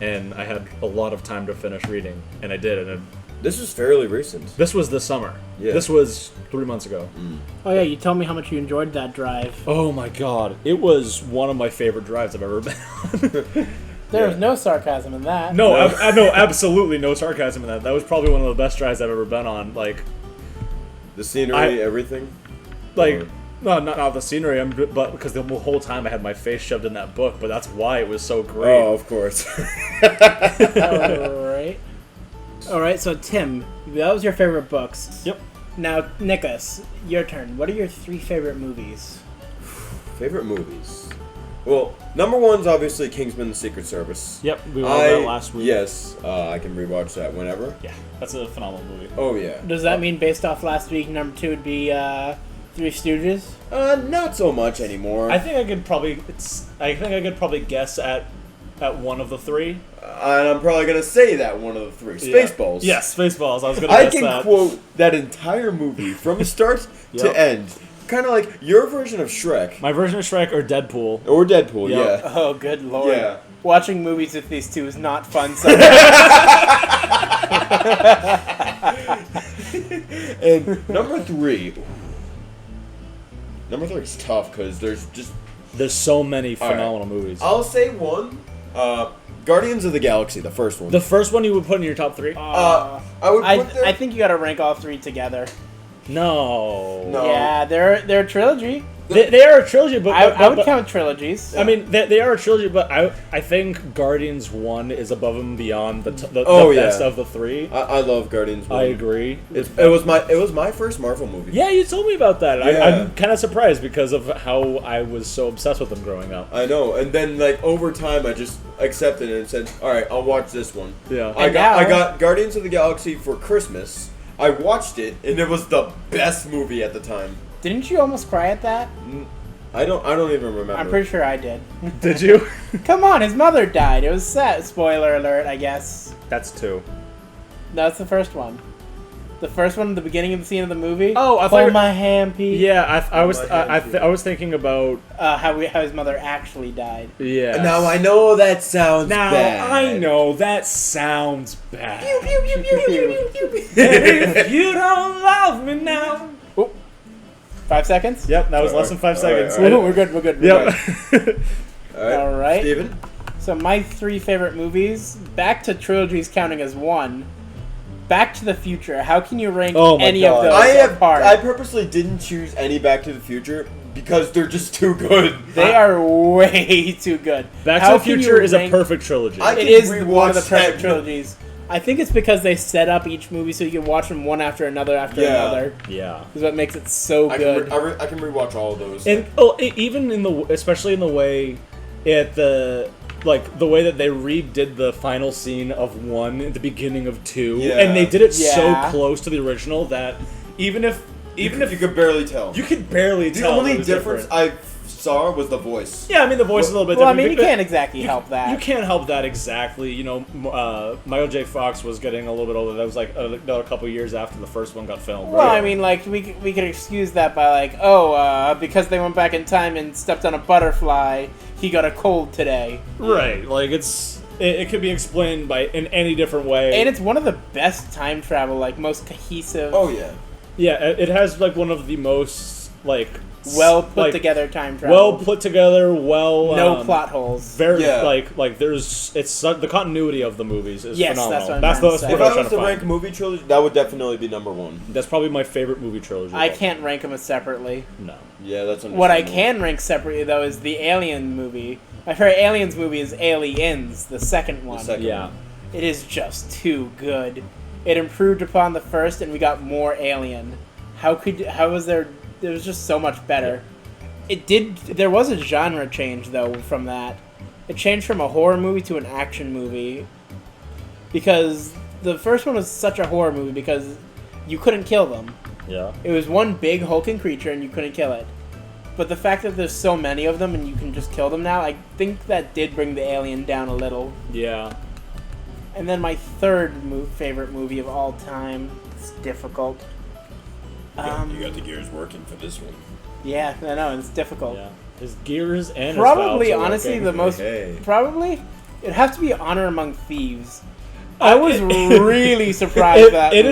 and I had a lot of time to finish reading, and I did, and This is fairly recent. This was this summer. Yeah. This was 3 months ago. Oh yeah, you told me how much you enjoyed that drive. Oh my god. It was one of my favorite drives I've ever been on. There was no sarcasm in that. No, no, absolutely no sarcasm in that. That was probably one of the best drives I've ever been on. Like, The scenery, everything. no, not the scenery, but because the whole time I had my face shoved in that book, but that's why it was so great. Oh, of course. Alright, so Tim, that was your favorite books. Yep. Now, Nicholas, your turn. What are your 3 favorite movies? Favorite movies? Well, number one's obviously Kingsman: The Secret Service. Yep, we went over that last week. Yes, I can rewatch that whenever. Yeah, that's a phenomenal movie. Oh, yeah. Does that mean based off last week, number 2 would be Three Stooges? Not so much anymore. I think I could probably guess at one of the 3. And I'm probably going to say that one of the 3. Spaceballs. Yes, Spaceballs. I was going to I guess can that. quote that entire movie from start Yep. to end. Kind of like your version of Shrek. My version of Shrek or Deadpool. Or Deadpool, Yep. yeah. Oh, good lord. Yeah. Watching movies with these two is not fun sometimes. And number 3. Number 3 is tough because There's so many phenomenal movies. I'll say one. Guardians of the Galaxy, the first one. The first one you would put in your top 3? I would put there. I think you gotta rank all 3 together. No. No. Yeah, they're a trilogy. They are a trilogy, but I would count trilogies. I mean, they are a trilogy, but I think Guardians 1 is above and beyond the best of the 3. I love Guardians 1. I agree. It was my first Marvel movie. Yeah, you told me about that. Yeah. I'm kind of surprised because of how I was so obsessed with them growing up. I know, and then like over time, I just accepted it and said, "All right, I'll watch this one." Yeah. I And got now- I got Guardians of the Galaxy for Christmas. I watched it, and it was the best movie at the time. Didn't you almost cry at that? I don't even remember. I'm pretty sure I did. Did you? Come on, his mother died. It was sad. Spoiler alert, I guess. That's 2. That's the first one. The first one, the beginning of the scene of the movie. Oh, I thought Hold you- my hand, Pete. Yeah, I was my hand, I was thinking about How his mother actually died. yeah. Now I know that sounds bad. I know that sounds bad. Pew, pew, pew, pew, pew, pew, pew. If you don't love me now. 5 seconds. Yep, that was less than 5 seconds. Alright, Ooh, we're good. We're good. We're Yep. All Alright. Steven? So my 3 favorite movies, back to trilogies counting as 1. Back to the Future. How can you rank Oh my any God. of those apart? I purposely didn't choose any Back to the Future because they're just too good. They are way too good. Back How to the can you Future is a rank- perfect trilogy. I It can is rewatch one of the perfect that. trilogies. I think it's because they set up each movie so you can watch them one after another Yeah. yeah. Is what makes it so I good. can rewatch all of those. And even in the especially in the way the way that they redid the final scene of 1 at the beginning of 2, Yeah. and they did it Yeah. so close to the original that even if you could barely tell. you could barely The tell only it was difference different. I saw was the voice. Yeah, I mean the voice is a little bit Well, I different. mean, you can't exactly help that. You can't help that exactly. You know, Michael J. Fox was getting a little bit older. That was like another couple years after the first one got filmed. Well, right? I mean, like we could excuse that by like, because they went back in time and stepped on a butterfly, he got a cold today. Right, like it could be explained by in any different way. And it's one of the best time travel, like most cohesive, Oh yeah. Yeah, it has like one of the most like well put together time travel. well put together, no plot holes. Very Yeah. like there's the continuity of the movies is Yes, phenomenal. that's what I'm That's trying the to say. what If I I was was to trying to rank a find. movie trilogy, that would definitely be number 1. That's probably my favorite movie trilogy. I can't rank them as separately. No. Yeah, that's What I understandable. can rank separately though is the Alien movie. My favorite Aliens movie is Aliens, the second one. second Yeah. one. It is just too good. It improved upon the first, and we got more Alien. How was there? It was just so much better. It did. There was a genre change though from that. It changed from a horror movie to an action movie. Because the first one was such a horror movie because you couldn't kill them. Yeah. It was one big hulking creature and you couldn't kill it. But the fact that there's so many of them and you can just kill them now, I think that did bring the alien down a little. Yeah. And then my third favorite movie of all time. It's difficult. You got the gears working for this one. Yeah, I know, it's difficult. Yeah. His gears and his Probably, valves are honestly, working. the most... Hey. Probably, it'd have to be Honor Among Thieves. I was really surprised that It movie.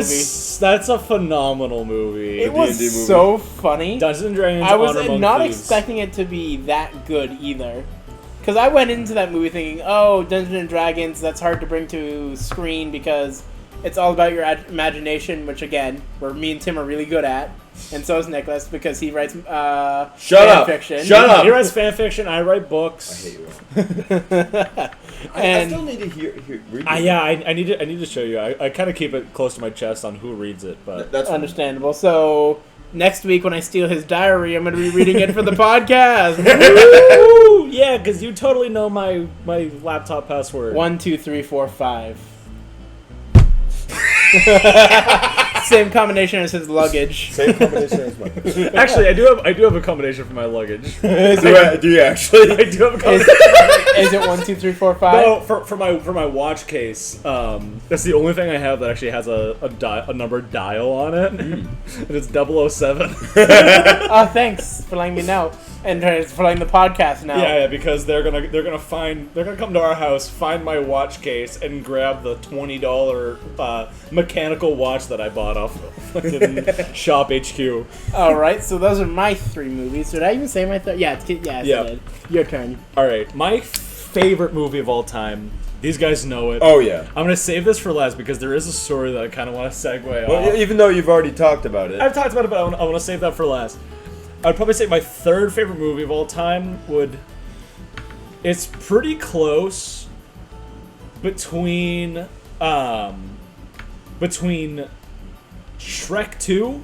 that's a phenomenal movie. It was D&D movie. so funny. Dungeons and Dragons. I was Honor Among not Thieves. expecting it to be that good either. Because I went into that movie thinking, oh, Dungeons and Dragons, that's hard to bring to screen because it's all about your imagination, which again, where me and Tim are really good at. And so is Nicholas because he writes Shut fan up. fiction. Shut up. He writes fan fiction. I write I books. hate you. I And- still need to read I need to show you. I kind of keep it close to my chest on who reads it, but That's Understandable. So next week when I steal his diary, I'm going to be reading it for the podcast. Woo! yeah, because you totally know my laptop password. 1, 2, 3, 4, 5. Same combination as his luggage. same combination as mine. Actually, I do have a combination for my luggage. Do you actually? I do have a Is, combination. is it 1, 2, 3, 4, 5? No, for my watch case, that's the only thing I have that actually has a numbered dial on it, and it's 007. Oh, thanks for letting me know, and for letting the podcast know. Yeah, because they're gonna come to our house, find my watch case, and grab the $20 mechanical watch that I bought off fucking Shop HQ. All right, so those are my 3 movies. Did I even say my third? Yeah, yes, Yeah. I did. Your turn. All right, my favorite movie of all time. These guys know it. Oh yeah. I'm gonna save this for last because there is a story that I kind of want to segue Well, off. even though you've already talked about it. I've talked about it, but I want to save that for last. I'd probably say my third favorite movie of all time would. It's pretty close between Shrek 2.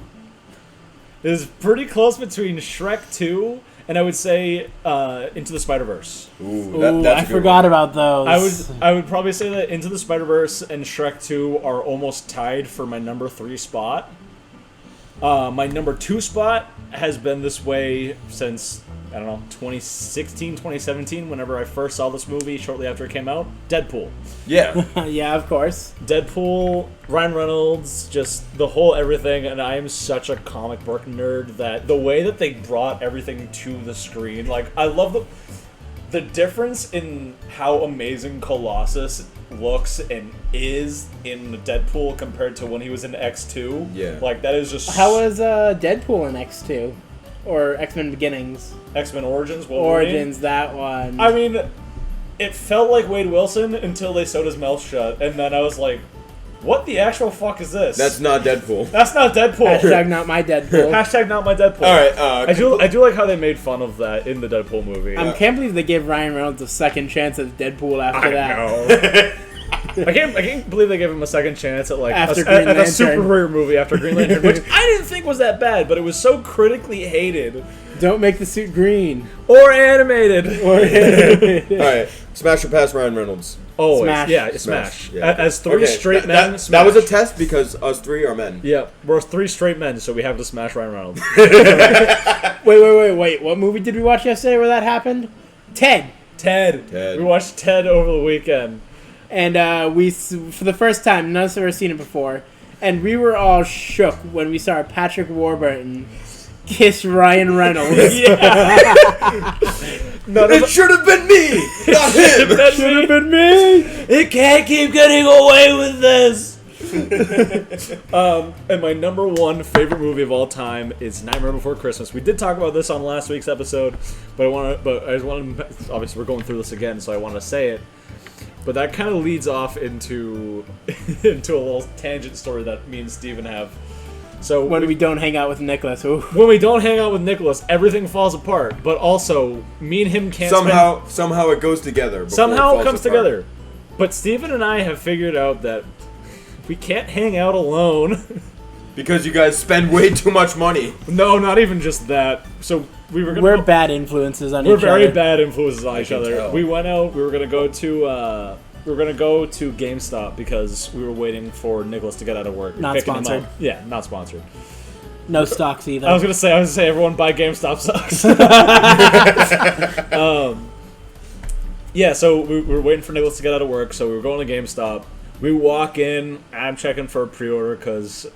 It is pretty close between Shrek 2 and I would say Into the Spider-Verse. Ooh, Ooh, that's I a good forgot one. about those. I would probably say that Into the Spider-Verse and Shrek 2 are almost tied for my number 3 spot. My number 2 spot has been this way since, I don't know, 2016, 2017, whenever I first saw this movie shortly after it came out. Deadpool. Yeah. Yeah, of course. Deadpool, Ryan Reynolds, just the whole everything, and I am such a comic book nerd that the way that they brought everything to the screen, like, I love the difference in how amazing Colossus looks and is in Deadpool compared to when he was in X2. Yeah. Like, that is just... How was Deadpool in X2? Or X-Men Beginnings? X-Men Origins? Wolverine? Origins, that one. I mean, it felt like Wade Wilson until they sewed his mouth shut, and then I was like, what the actual fuck is this? That's not Deadpool. That's not Deadpool. Hashtag not my Deadpool. Hashtag not my Deadpool. All right. I do like how they made fun of that in the Deadpool movie. I can't believe they gave Ryan Reynolds a second chance as Deadpool after I that. know. I can't believe they gave him a second chance at like After a Green Lantern. superhero movie after Green Lantern, which I didn't think was that bad, but it was so critically hated Don't make the suit green. or animated. All right. Smash or pass Ryan Reynolds. Always, Smash. yeah, smash. Yeah. As three Okay, straight that, men, that smash. was a test because us 3 are men. Yeah, we're 3 straight men, so we have to smash Ryan Reynolds. Wait. What movie did we watch yesterday where that happened? Ted. Ted. Ted. We watched Ted over the weekend. And for the first time, none of us have ever seen it before, and we were all shook when we saw Patrick Warburton kiss Ryan Reynolds. It should have been me, not him. Should have been me. It can't keep getting away with this. And my number 1 favorite movie of all time is Nightmare Before Christmas. We did talk about this on last week's episode, but I just want to. Obviously, we're going through this again, so I want to say it. But that kind of leads off into a little tangent story that me and Steven have. So When we don't hang out with Nicholas. Ooh. when we don't hang out with Nicholas, everything falls apart. But also, me and him can't Somehow it goes together. before somehow it falls comes apart. together. But Steven and I have figured out that we can't hang out alone. Because you guys spend way too much money. No, not even just that. So we're bad influences on we're each very other. bad influences on each can other. tell. We went out. We were gonna go to GameStop because we were waiting for Nicholas to get out of work. We were Not picking him sponsored. up. Yeah, not sponsored. No stocks either. I was gonna say everyone buy GameStop sucks. Yeah, so we were waiting for Nicholas to get out of work, so we were going to GameStop. We walk in. I'm checking for a pre-order because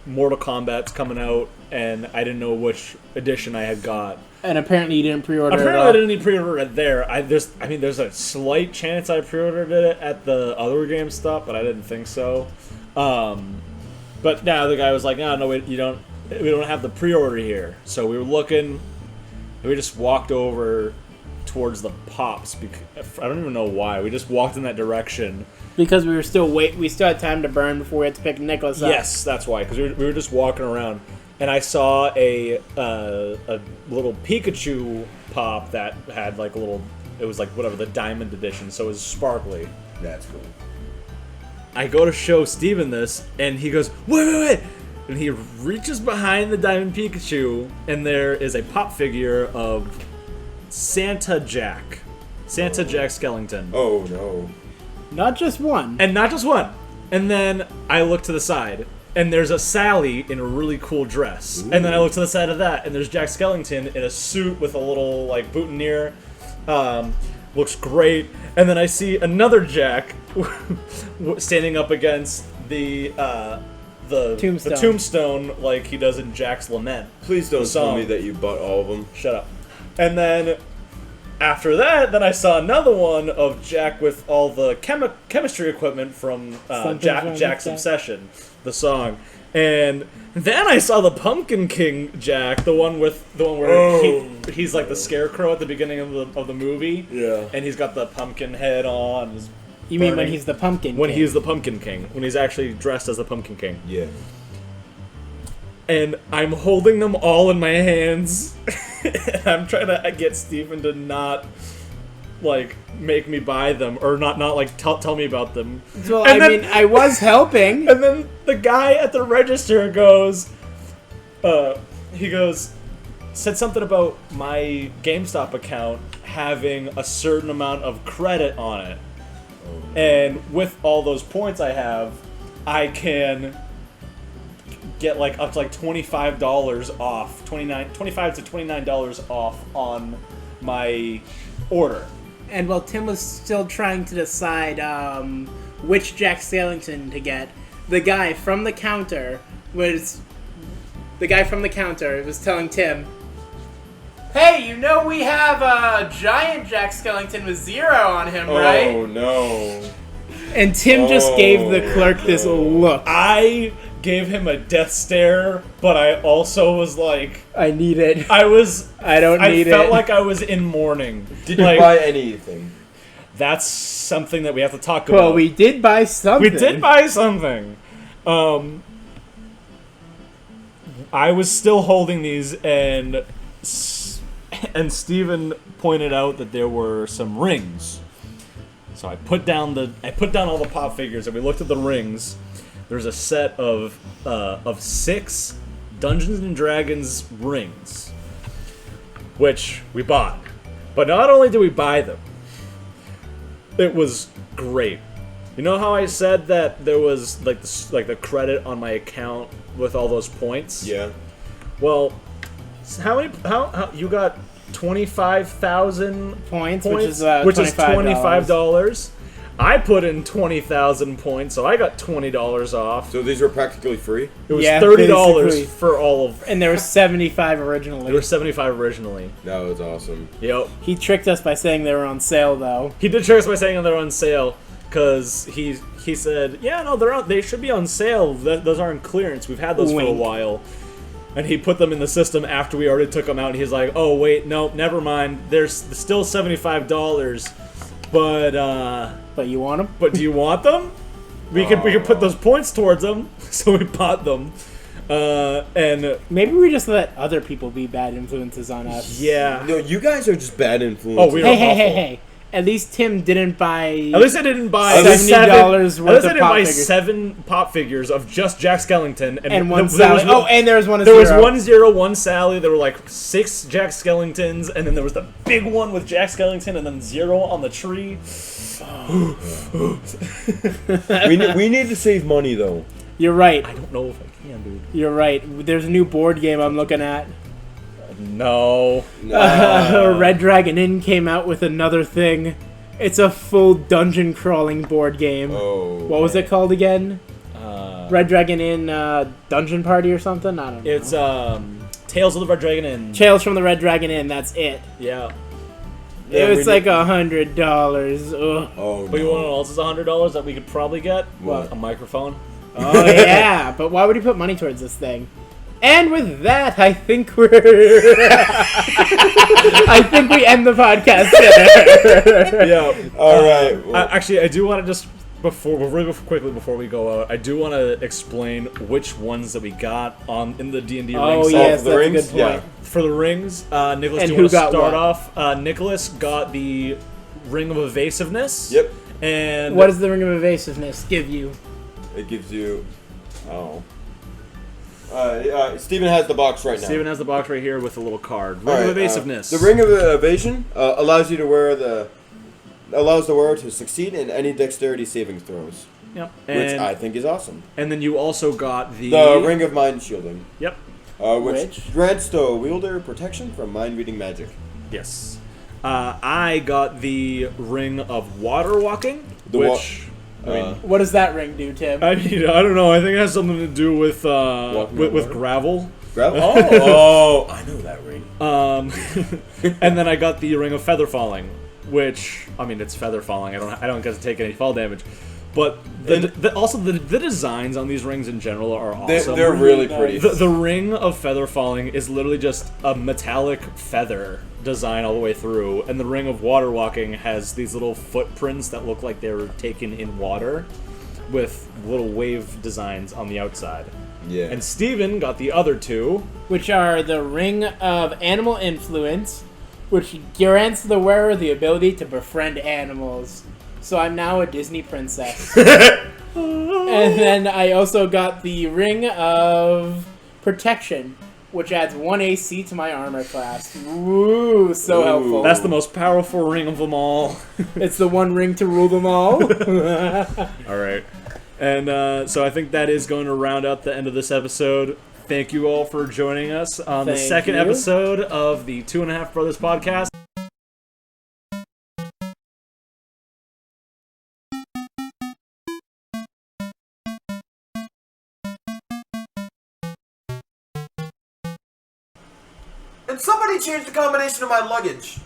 Mortal Kombat's coming out, and I didn't know which edition I had got. And apparently you didn't pre-order it. Apparently I didn't need pre-order it there. There's a slight chance I pre-ordered it at the other GameStop, but I didn't think so. But now the guy was like, no, we don't have the pre-order here. So we were looking, and we just walked over towards the Pops. I don't even know why. We just walked in that direction. Because we still had time to burn before we had to pick Nicholas up. Yes, that's why. Because we were just walking around, and I saw a little Pikachu Pop that had like a little. It was like whatever, the Diamond Edition, so it was sparkly. That's cool. I go to show Steven this, and he goes, wait! And he reaches behind the Diamond Pikachu, and there is a pop figure of Santa Jack Skellington. Oh no. Not just one. And not just one. And then I look to the side, and there's a Sally in a really cool dress. Ooh. And then I look to the side of that, and there's Jack Skellington in a suit with a little, like, boutonniere. Looks great. And then I see another Jack standing up against the tombstone like he does in Jack's Lament. Please don't tell me that you bought all of them. Shut up. And then after that, then I saw another one of Jack with all the chemistry equipment from Jack's Obsession, the song. And then I saw the Pumpkin King Jack, the one where he's like the scarecrow at the beginning of the movie. Yeah. And he's got the pumpkin head on. You mean when he's the Pumpkin King? When he's the Pumpkin King. When he's actually dressed as the Pumpkin King. Yeah. And I'm holding them all in my hands. And I'm trying to get Steven to not, like, make me buy them. Or not like, tell me about them. Well, I was helping. And then the guy at the register goes, said something about my GameStop account having a certain amount of credit on it. And with all those points I have, I can get like up to like $25 off, $25 to $29 off on my order. And while Tim was still trying to decide which Jack Skellington to get, the guy from the counter was telling Tim, "Hey, we have a giant Jack Skellington with 0 on him, right?" Oh no. And Tim just gave the clerk this look. I gave him a death stare, but I also was like, I need it. I felt like I was in mourning. Did you buy anything? That's something that we have to talk about. Well, we did buy something. We did buy something. I was still holding these, and Steven pointed out that there were some rings. So I put down all the pop figures, and we looked at the rings. There's a set of 6 Dungeons and Dragons rings, which we bought. But not only did we buy them, it was great. You know how I said that there was like the credit on my account with all those points? Yeah. Well, how you got 25,000 points, which is $25. I put in 20,000 points, so I got $20 off. So these were practically free? It was $30 basically. for all of... And there were 75 originally. There were 75 originally. That was awesome. Yep. He tricked us by saying they were on sale, though. He did trick us by saying they're on sale, because he said, yeah, no, they should be on sale. Those aren't clearance. We've had those for a while. And he put them in the system after we already took them out, and he's like, oh, wait, no, never mind. There's still $75, But you want them? But do you want them? We could put those points towards them, so we bought them. And maybe we just let other people be bad influences on us. Yeah. No, you guys are just bad influences. Oh, we are awful. Hey. At least Tim didn't buy. At least I didn't buy $70 worth of pop figures. 7 pop figures of just Jack Skellington and one Sally. And there was one. There was 1 0, 1 Sally. There were like 6 Jack Skellingtons, and then there was the big one with Jack Skellington, and then 0 on the tree. we need to save money though. You're right. I don't know if I can, dude. You're right. There's a new board game I'm looking at. No. Red Dragon Inn came out with another thing. It's a full dungeon crawling board game. Oh. What was it called again? Red Dragon Inn Dungeon Party or something? I don't know. It's Tales of the Red Dragon Inn. Tales from the Red Dragon Inn, that's it. Yeah. It was like $100. Ugh. Oh, But you no. want to know what else is $100 that we could probably get? What? A microphone. Oh yeah, but why would he put money towards this thing? And with that, I think we're. I think we end the podcast there. Yeah. All right. Well, Actually, I do want to just quickly before we go out, I do want to explain which ones that we got in the D&D Oh rings. yes, the that's rings? a good point. Yeah. For the rings, Nicholas, And do you who want to got start what? off? Nicholas got the Ring of Evasiveness. Yep. And What does the Ring of Evasiveness give you? It gives you. Oh. Steven has the box right now. Steven has the box right here with a little card. Ring All right, of Evasiveness. the Ring of Evasion allows you to allows the wearer to succeed in any dexterity saving throws, Yep. which I think is awesome. And then you also got the Ring of Mind Shielding, Yep. which grants the wielder protection from mind reading magic. Yes. I got the Ring of Water Walking, I mean, What does that ring do, Tim? I don't know. I think it has something to do with Walking on with water? gravel. Gravel? Oh, I know that ring. And then I got the Ring of Feather Falling, which I mean it's feather falling. I don't get to take any fall damage, but the designs on these rings in general are awesome. They're really pretty. The Ring of Feather Falling is literally just a metallic feather design all the way through, and the Ring of Water Walking has these little footprints that look like they were taken in water with little wave designs on the outside. Yeah. And Steven got the other two. Which are the Ring of Animal Influence, which grants the wearer the ability to befriend animals. So I'm now a Disney princess. And then I also got the Ring of Protection, which adds 1 AC to my armor class. Ooh, so helpful. That's the most powerful ring of them all. It's the one ring to rule them all. All right. And so I think that is going to round out the end of this episode. Thank you all for joining us on the Thank second you. episode of the 2.5 Brothers podcast. And somebody changed the combination of my luggage.